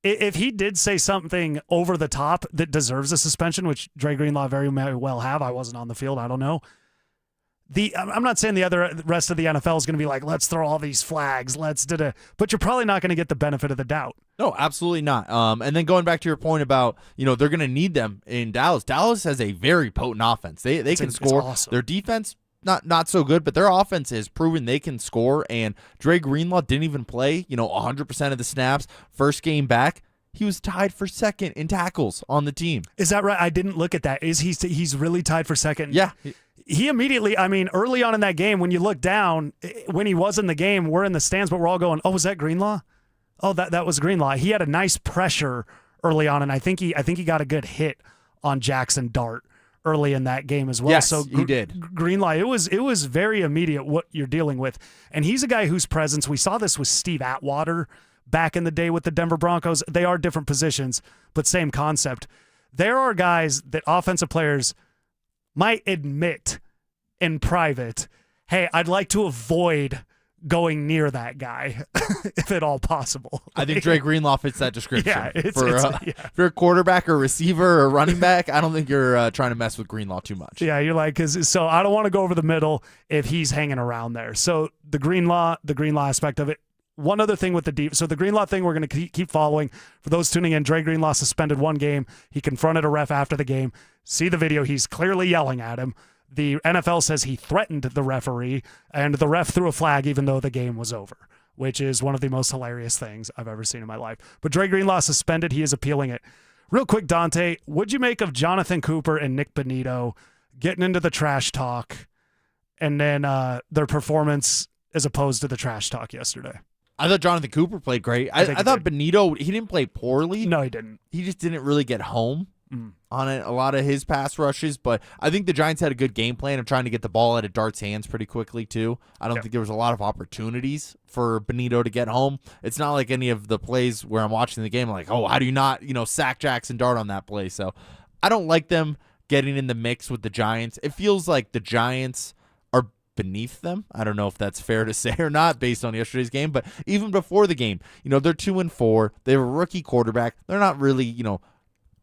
If he did say something over the top that deserves a suspension, which Dre Greenlaw very well have, I wasn't on the field, I don't know. I'm not saying the rest of the NFL is going to be like, let's throw all these flags, but you're probably not going to get the benefit of the doubt. No, absolutely not. And then going back to your point about, they're going to need them in Dallas. Dallas has a very potent offense. They can score. Awesome. Their defense, not so good, but their offense has proven they can score. And Dre Greenlaw didn't even play, 100% of the snaps. First game back, he was tied for second in tackles on the team. Is that right? I didn't look at that. He's really tied for second? Yeah. He immediately, early on in that game, when you look down, when he was in the game, we're in the stands, but we're all going, oh, was that Greenlaw? Oh, that was Greenlaw. He had a nice pressure early on, and I think he got a good hit on Jackson Dart early in that game as well. Yes, so he did. Greenlaw, it was very immediate what you're dealing with. And he's a guy whose presence, we saw this with Steve Atwater back in the day with the Denver Broncos. They are different positions, but same concept. There are guys that offensive players might admit in private, hey, I'd like to avoid going near that guy if at all possible. I think Dre Greenlaw fits that description. Yeah, if you're a quarterback or receiver or running back, I don't think you're trying to mess with Greenlaw too much. Yeah, you're like, so I don't want to go over the middle if he's hanging around there. So the Greenlaw aspect of it. One other thing with the deep. So the Greenlaw thing we're going to keep following. For those tuning in, Dre Greenlaw suspended one game. He confronted a ref after the game. See the video. He's clearly yelling at him. The NFL says he threatened the referee, and the ref threw a flag even though the game was over, which is one of the most hilarious things I've ever seen in my life. But Dre Greenlaw suspended. He is appealing it. Real quick, Dante, what'd you make of Jonathan Cooper and Nick Bonito getting into the trash talk and then their performance as opposed to the trash talk yesterday? I thought Jonathan Cooper played great. I thought Bonito, he didn't play poorly. No, he didn't. He just didn't really get home on a lot of his pass rushes. But I think the Giants had a good game plan of trying to get the ball out of Dart's hands pretty quickly, too. I don't think there was a lot of opportunities for Bonito to get home. It's not like any of the plays where I'm watching the game, I'm like, oh, how do you not, sack Jackson Dart on that play? So I don't like them getting in the mix with the Giants. It feels like the Giants are beneath them. I don't know if that's fair to say or not based on yesterday's game, but even before the game, they're 2-4. They have a rookie quarterback. They're not really,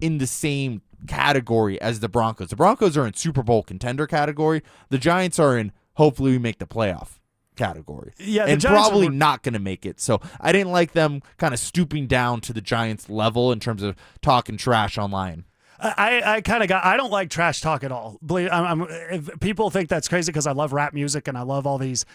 in the same category as the Broncos. The Broncos are in Super Bowl contender category. The Giants are in hopefully we make the playoff category. Yeah, and probably not going to make it. So I didn't like them kind of stooping down to the Giants level in terms of talking trash online. I don't like trash talk at all. If people think that's crazy because I love rap music and I love all these,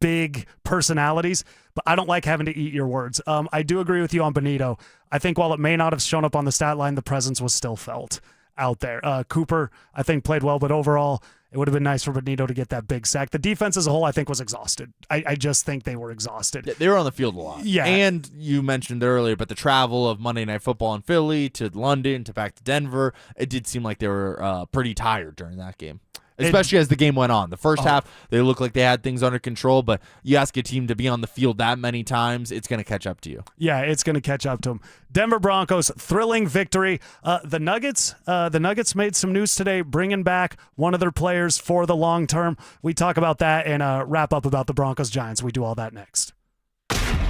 big personalities, but I don't like having to eat your words. I do agree with you on Bonito. I think while it may not have shown up on the stat line, the presence was still felt out there. Cooper, I think, played well, but overall, It would have been nice for Bonito to get that big sack. The defense as a whole, I think, was exhausted. I just think they were exhausted. They were on the field a lot. Yeah. And you mentioned earlier, but the travel of Monday Night Football in Philly to London to back to Denver, it did seem like they were pretty tired during that game. Especially as the game went on. The first half, they looked like they had things under control, but you ask a team to be on the field that many times, it's going to catch up to you. Yeah, it's going to catch up to them. Denver Broncos, thrilling victory. The Nuggets made some news today, bringing back one of their players for the long term. We talk about that and wrap up about the Broncos Giants. We do all that next.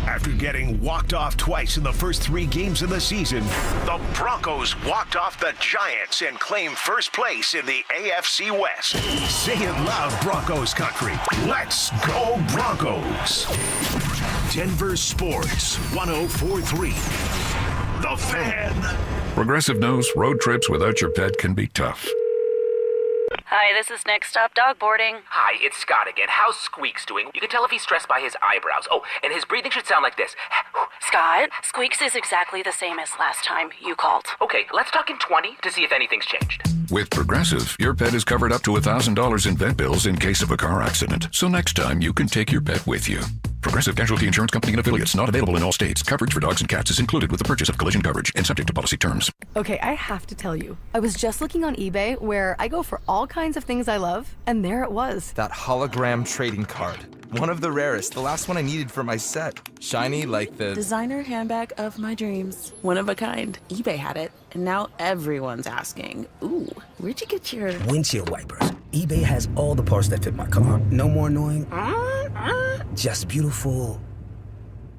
After getting walked off twice in the first 3 games of the season, the Broncos walked off the Giants and claimed first place in the AFC West. Say it loud, Broncos country. Let's go Broncos. Denver Sports 104.3. The Fan. Progressive knows road trips without your pet can be tough. Hi, this is Next Stop Dog Boarding. Hi, it's Scott again. How's Squeaks doing? You can tell if he's stressed by his eyebrows. Oh, and his breathing should sound like this. Scott, Squeaks is exactly the same as last time you called. Okay, let's talk in 20 to see if anything's changed. With Progressive, your pet is covered up to $1,000 in vet bills in case of a car accident. So next time, you can take your pet with you. Progressive Casualty Insurance Company and affiliates, not available in all states. Coverage for dogs and cats is included with the purchase of collision coverage and subject to policy terms. Okay, I have to tell you, I was just looking on eBay where I go for all kinds of things I love, and there it was. That hologram trading card. One of the rarest, the last one I needed for my set. Shiny like the designer handbag of my dreams. One of a kind. eBay had it, and now everyone's asking, ooh, where'd you get your windshield wipers? eBay has all the parts that fit my car. No more annoying, just beautiful.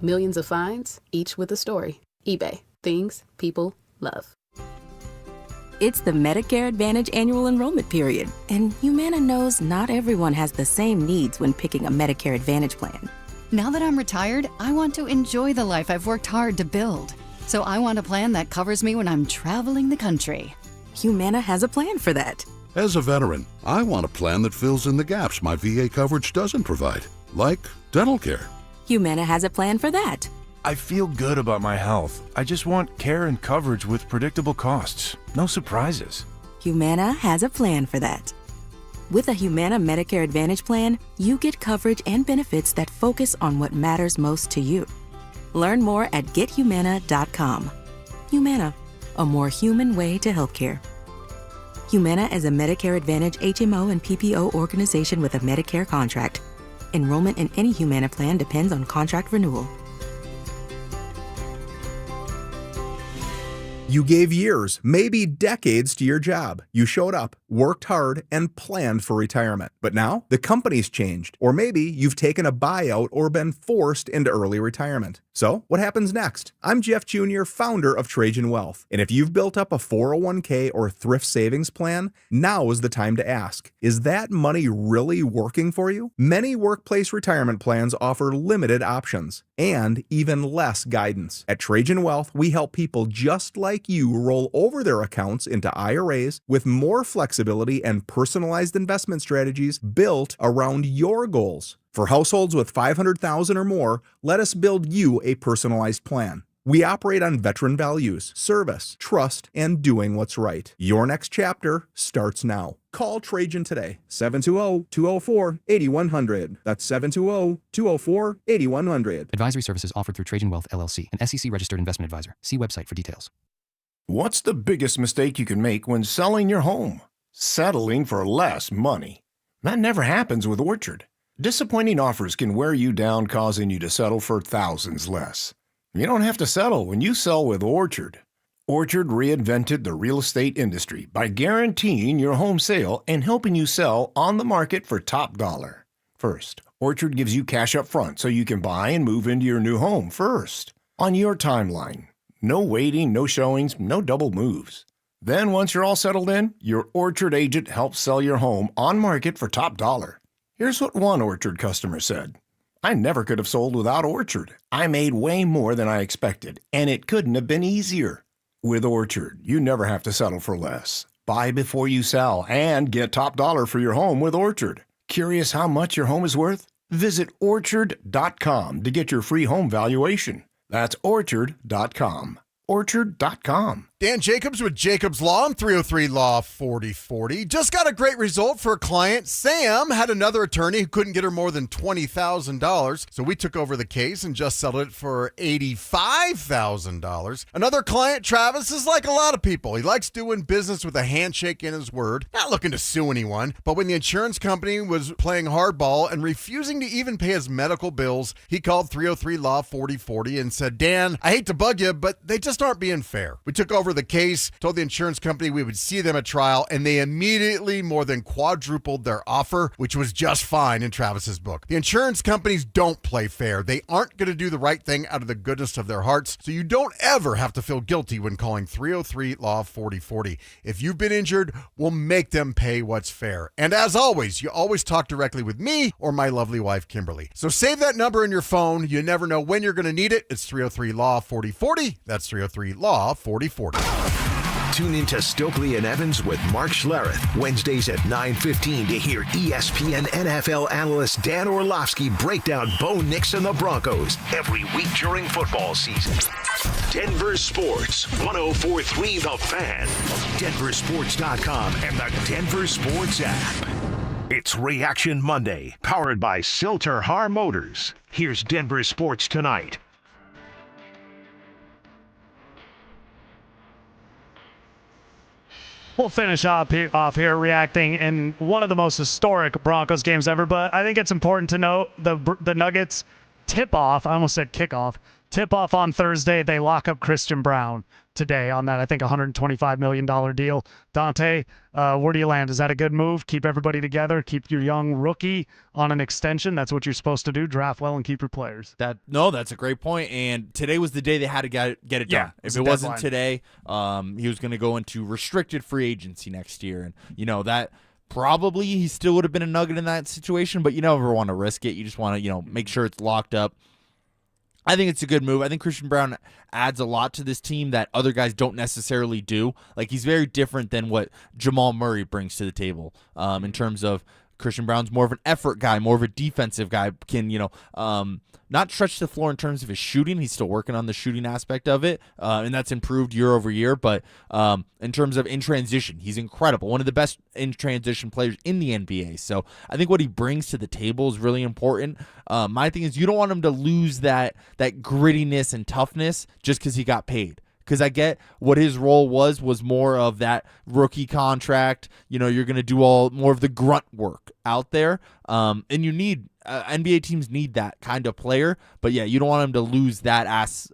Millions of finds, each with a story. eBay. Things people love. It's the Medicare Advantage annual enrollment period, and Humana knows not everyone has the same needs when picking a Medicare Advantage plan. Now that I'm retired, I want to enjoy the life I've worked hard to build. So I want a plan that covers me when I'm traveling the country. Humana has a plan for that. As a veteran, I want a plan that fills in the gaps my VA coverage doesn't provide, like dental care. Humana has a plan for that. I feel good about my health. I just want care and coverage with predictable costs. No surprises. Humana has a plan for that. With a Humana Medicare Advantage plan, you get coverage and benefits that focus on what matters most to you. Learn more at gethumana.com. Humana, a more human way to healthcare. Humana is a Medicare Advantage HMO and PPO organization with a Medicare contract. Enrollment in any Humana plan depends on contract renewal. You gave years, maybe decades to your job. You showed up, worked hard, and planned for retirement. But now, the company's changed. Or maybe you've taken a buyout or been forced into early retirement. So, what happens next? I'm Jeff Jr., founder of Trajan Wealth. And if you've built up a 401k or thrift savings plan, now is the time to ask, is that money really working for you? Many workplace retirement plans offer limited options and even less guidance. At Trajan Wealth, we help people just like you roll over their accounts into IRAs with more flexibility and personalized investment strategies built around your goals. For households with $500,000 or more, let us build you a personalized plan. We operate on veteran values, service, trust, and doing what's right. Your next chapter starts now. Call Trajan today, 720-204-8100. That's 720-204-8100. Advisory services offered through Trajan Wealth, LLC, an SEC-registered investment advisor. See website for details. What's the biggest mistake you can make when selling your home? Settling for less money. That never happens with Orchard. Disappointing offers can wear you down, causing you to settle for thousands less. You don't have to settle when you sell with Orchard. Orchard reinvented the real estate industry by guaranteeing your home sale and helping you sell on the market for top dollar. First, Orchard gives you cash up front so you can buy and move into your new home first, on your timeline. No waiting, no showings, no double moves. Then once you're all settled in, your Orchard agent helps sell your home on market for top dollar. Here's what one Orchard customer said. I never could have sold without Orchard. I made way more than I expected, and it couldn't have been easier. With Orchard, you never have to settle for less. Buy before you sell and get top dollar for your home with Orchard. Curious how much your home is worth? Visit Orchard.com to get your free home valuation. That's Orchard.com. Orchard.com. Dan Jacobs with Jacobs Law on 303 Law 4040. Just got a great result for a client. Sam had another attorney who couldn't get her more than $20,000, so we took over the case and just settled it for $85,000. Another client, Travis, is like a lot of people. He likes doing business with a handshake in his word, not looking to sue anyone, but when the insurance company was playing hardball and refusing to even pay his medical bills, he called 303 Law 4040 and said, Dan, I hate to bug you, but they just aren't being fair. We took over the case, told the insurance company we would see them at trial, and they immediately more than quadrupled their offer, which was just fine in Travis's book. The insurance companies don't play fair. They aren't going to do the right thing out of the goodness of their hearts, so you don't ever have to feel guilty when calling 303 Law 4040. If you've been injured, we'll make them pay what's fair. And as always, you always talk directly with me or my lovely wife, Kimberly. So save that number in your phone. You never know when you're going to need it. It's 303 Law 4040. That's 303 Law 4040. Tune in to Stokely and Evans with Mark Schlereth, Wednesdays at 9:15 to hear ESPN NFL analyst Dan Orlovsky break down Bo Nix and the Broncos every week during football season. Denver Sports, 104.3 The Fan, DenverSports.com, and the Denver Sports app. It's Reaction Monday, powered by Silter Har Motors. Here's Denver Sports Tonight. We'll finish off here reacting in one of the most historic Broncos games ever, but I think it's important to note the Nuggets tip-off, I almost said kickoff, tip-off on Thursday. They lock up Christian Brown today on that, I think, $125 million deal. Dante, where do you land? Is that a good move? Keep everybody together, keep your young rookie on an extension. That's what you're supposed to do, draft well and keep your players. That's a great point, and today was the day they had to get it done. Yeah, if it wasn't today, he was going to go into restricted free agency next year, and that probably he still would have been a Nugget in that situation, but you never want to risk it. You just want to make sure it's locked up. I think it's a good move. I think Christian Brown adds a lot to this team that other guys don't necessarily do. Like, he's very different than what Jamal Murray brings to the table in terms of Christian Brown's more of an effort guy, more of a defensive guy, can, not stretch the floor in terms of his shooting. He's still working on the shooting aspect of it, and that's improved year over year. But in terms of in transition, he's incredible. One of the best in transition players in the NBA. So I think what he brings to the table is really important. My thing is, you don't want him to lose that grittiness and toughness just because he got paid. Because I get what his role was more of that rookie contract. You're going to do more of the grunt work out there. And you need NBA teams need that kind of player. But yeah, you don't want him to lose that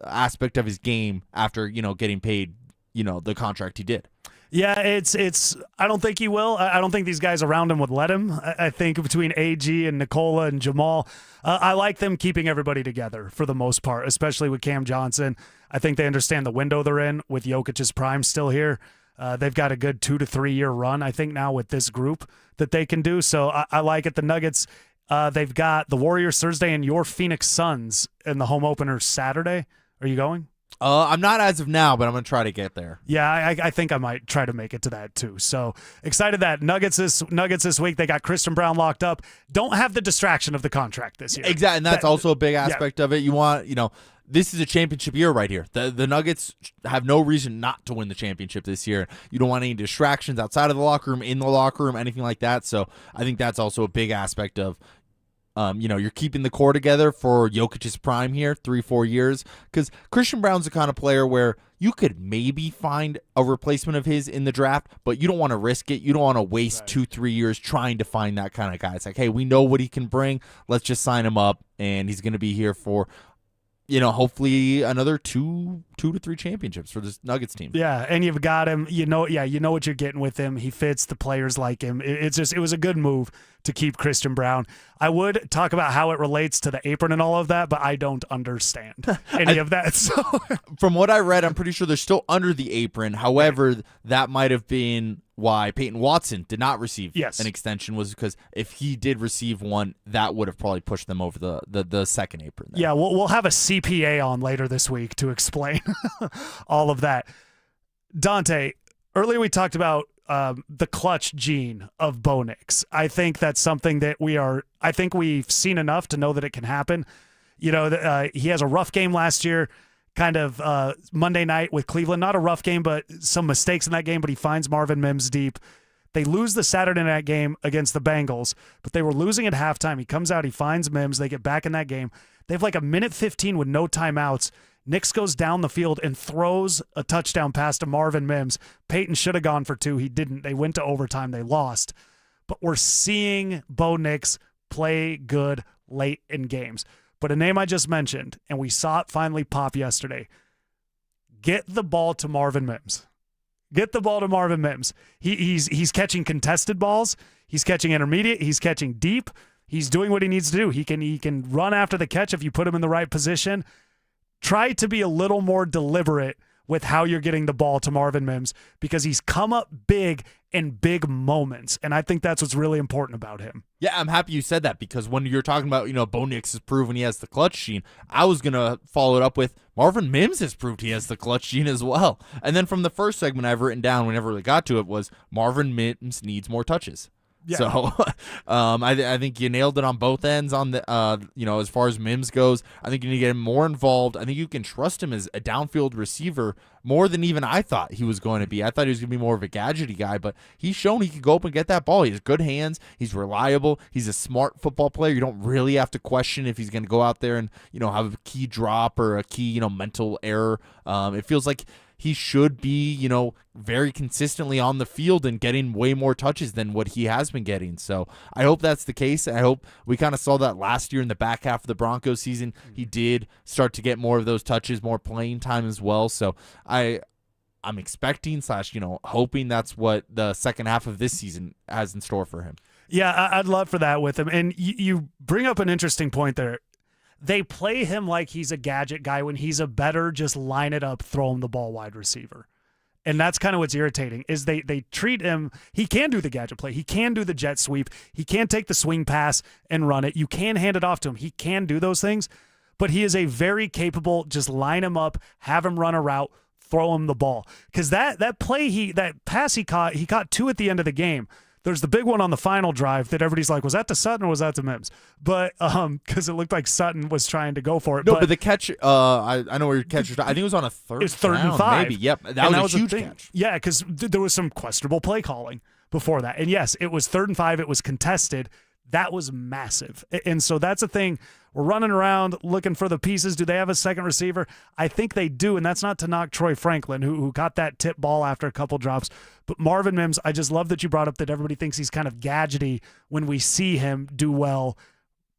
aspect of his game after, getting paid, the contract he did. Yeah, it's. I don't think he will. I don't think these guys around him would let him. I think between AG and Nikola and Jamal, I like them keeping everybody together for the most part, especially with Cam Johnson. I think they understand the window they're in with Jokic's prime still here. They've got a good 2 to 3 year run, I think, now with this group that they can do. So I like it. The Nuggets, they've got the Warriors Thursday and your Phoenix Suns in the home opener Saturday. Are you going? I'm not as of now, but I'm going to try to get there. Yeah, I think I might try to make it to that too. So excited that Nuggets this week. They got Christian Brown locked up. Don't have the distraction of the contract this year. Exactly, and that's also a big aspect of it. You want, this is a championship year right here. The Nuggets have no reason not to win the championship this year. You don't want any distractions outside of the locker room, in the locker room, anything like that. So I think that's also a big aspect of you're keeping the core together for Jokic's prime here, 3-4 years, because Christian Brown's the kind of player where you could maybe find a replacement of his in the draft, but you don't want to risk it. You don't want to waste 2-3 years trying to find that kind of guy. It's like, hey, we know what he can bring. Let's just sign him up, and he's going to be here for, hopefully another 2 to 3 championships for this Nuggets team. Yeah, and you've got him. You know what you're getting with him. He fits. The players like him. It was a good move to keep Christian Brown. I would talk about how it relates to the apron and all of that, but I don't understand any of that. So, from what I read, I'm pretty sure they're still under the apron. However, that might have been why Payton Watson did not receive an extension, was because if he did receive one, that would have probably pushed them over the second apron there. Yeah, we'll have a CPA on later this week to explain all of that. Dante, earlier we talked about the clutch gene of Bo Nix. I think that's something that we've seen enough to know that it can happen. He has a rough game last year, kind of Monday night with Cleveland. Not a rough game, but some mistakes in that game, but he finds Marvin Mims deep. They lose the Saturday night game against the Bengals, but they were losing at halftime. He comes out, he finds Mims. They get back in that game. They have like a minute 15 with no timeouts. Nix goes down the field and throws a touchdown pass to Marvin Mims. Payton should have gone for 2. He didn't. They went to overtime. They lost. But we're seeing Bo Nix play good late in games. But a name I just mentioned, and we saw it finally pop yesterday. Get the ball to Marvin Mims. Get the ball to Marvin Mims. He's catching contested balls. He's catching intermediate. He's catching deep. He's doing what he needs to do. He can run after the catch if you put him in the right position. Try to be a little more deliberate with how you're getting the ball to Marvin Mims because he's come up big in big moments, and I think that's what's really important about him. Yeah, I'm happy you said that because when you're talking about, Bo Nix has proven he has the clutch gene, I was going to follow it up with Marvin Mims has proved he has the clutch gene as well. And then from the first segment I've written down, we never really got to it, was Marvin Mims needs more touches. Yeah. So I think you nailed it on both ends on the as far as Mims goes. I think you need to get him more involved. I think you can trust him as a downfield receiver more than even I thought he was going to be. I thought he was going to be more of a gadgety guy, but he's shown he can go up and get that ball. He has good hands. He's reliable. He's a smart football player. You don't really have to question if he's going to go out there and have a key drop or a key mental error. It feels like he should be, very consistently on the field and getting way more touches than what he has been getting. So I hope that's the case. I hope we kind of saw that last year in the back half of the Broncos season. He did start to get more of those touches, more playing time as well. So I'm expecting / hoping that's what the second half of this season has in store for him. Yeah, I'd love for that with him. And you bring up an interesting point there. They play him like he's a gadget guy when he's a better just line it up, throw him the ball wide receiver. And that's kind of what's irritating is they treat him, he can do the gadget play. He can do the jet sweep. He can take the swing pass and run it. You can hand it off to him. He can do those things, but he is a very capable, just line him up, have him run a route, throw him the ball. Because that pass he caught 2 at the end of the game. There's the big one on the final drive that everybody's like, was that to Sutton or was that to Mims? But because it looked like Sutton was trying to go for it. No, but the catch, I know where your catch was. I think it was on a third. It was 3rd and 5. Maybe. Yep, that was a huge catch. Yeah, because there was some questionable play calling before that, and yes, it was 3rd and 5. It was contested. That was massive, and so that's the thing. We're running around looking for the pieces. Do they have a second receiver? I think they do, and that's not to knock Troy Franklin, who got that tip ball after a couple drops. But Marvin Mims, I just love that you brought up that everybody thinks he's kind of gadgety when we see him do well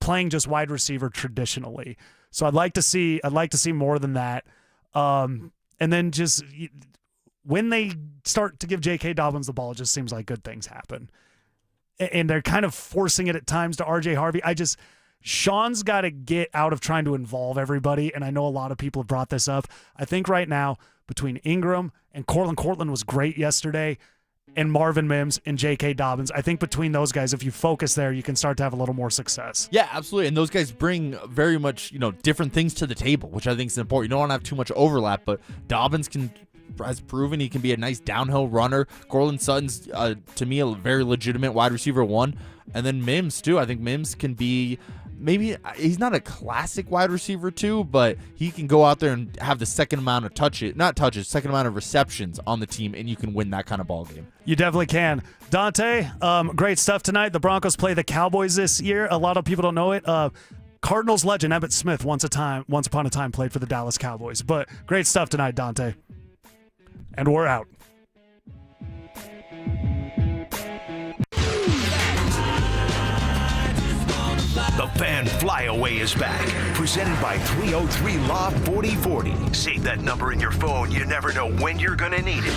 playing just wide receiver traditionally. So I'd like to see more than that. And then just when they start to give J.K. Dobbins the ball, it just seems like good things happen. And they're kind of forcing it at times to R.J. Harvey. Sean's got to get out of trying to involve everybody, and I know a lot of people have brought this up. I think right now, between Ingram and Cortland was great yesterday, and Marvin Mims and J.K. Dobbins, I think between those guys, if you focus there, you can start to have a little more success. Yeah, absolutely, and those guys bring very much different things to the table, which I think is important. You don't want to have too much overlap, but Dobbins has proven he can be a nice downhill runner. Cortland Sutton's, to me, a very legitimate wide receiver 1. And then Mims, too. I think Mims can be, maybe he's not a classic wide receiver 2, but he can go out there and have the second amount of second amount of receptions on the team, and you can win that kind of ball game. You definitely can. Dante, great stuff tonight. The Broncos play the Cowboys this year. A lot of people don't know it. Cardinals legend Emmitt Smith once upon a time played for the Dallas Cowboys. But great stuff tonight, Dante. And we're out. The Fan Flyaway is back. Presented by 303 Law 4040. Save that number in your phone. You never know when you're going to need it.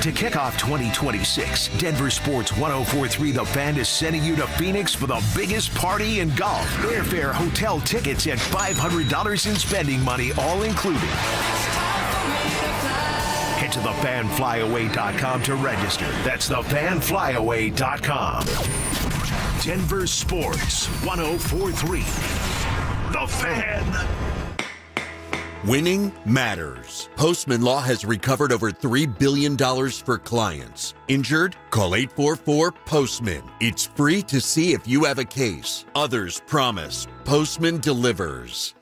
To kick off 2026, Denver Sports 1043 The Fan is sending you to Phoenix for the biggest party in golf. Airfare, hotel tickets, and $500 in spending money, all included. Head to thefanflyaway.com to register. That's thefanflyaway.com. Denver Sports 1043 The Fan. Winning matters. Postman Law has recovered over $3 billion for clients. Injured? Call 844-POSTMAN. It's free to see if you have a case. Others promise. Postman delivers.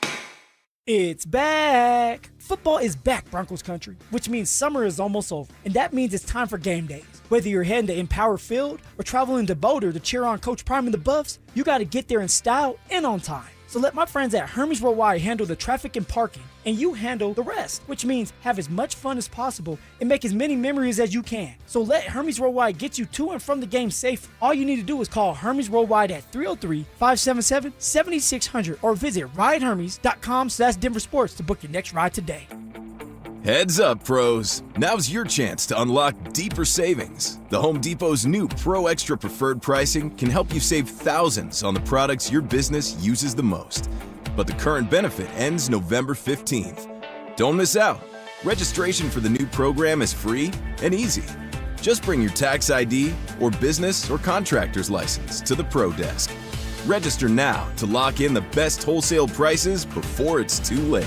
It's back. Football is back, Broncos country, which means summer is almost over. And that means it's time for game days. Whether you're heading to Empower Field or traveling to Boulder to cheer on Coach Prime and the Buffs, you got to get there in style and on time. So let my friends at Hermes Worldwide handle the traffic and parking, and you handle the rest, which means have as much fun as possible and make as many memories as you can. So let Hermes Worldwide get you to and from the game safe. All you need to do is call Hermes Worldwide at 303-577-7600 or visit ridehermes.com/DenverSports to book your next ride today. Heads up, pros. Now's your chance to unlock deeper savings. The Home Depot's new Pro Extra Preferred pricing can help you save thousands on the products your business uses the most. But the current benefit ends November 15th. Don't miss out. Registration for the new program is free and easy. Just bring your tax ID or business or contractor's license to the Pro Desk. Register now to lock in the best wholesale prices before it's too late.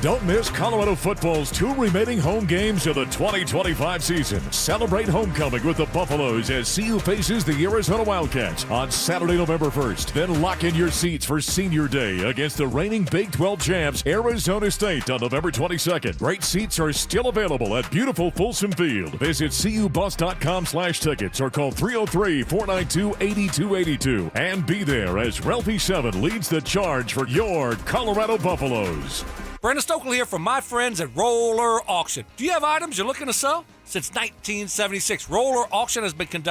Don't miss Colorado football's 2 remaining home games of the 2025 season. Celebrate homecoming with the Buffaloes as CU faces the Arizona Wildcats on Saturday, November 1st. Then lock in your seats for Senior Day against the reigning Big 12 champs, Arizona State, on November 22nd. Great seats are still available at beautiful Folsom Field. Visit cubus.com/tickets or call 303-492-8282 and be there as Ralphie 7 leads the charge for your Colorado Buffaloes. Brandon Stokely here from my friends at Roller Auction. Do you have items you're looking to sell? Since 1976, Roller Auction has been conducting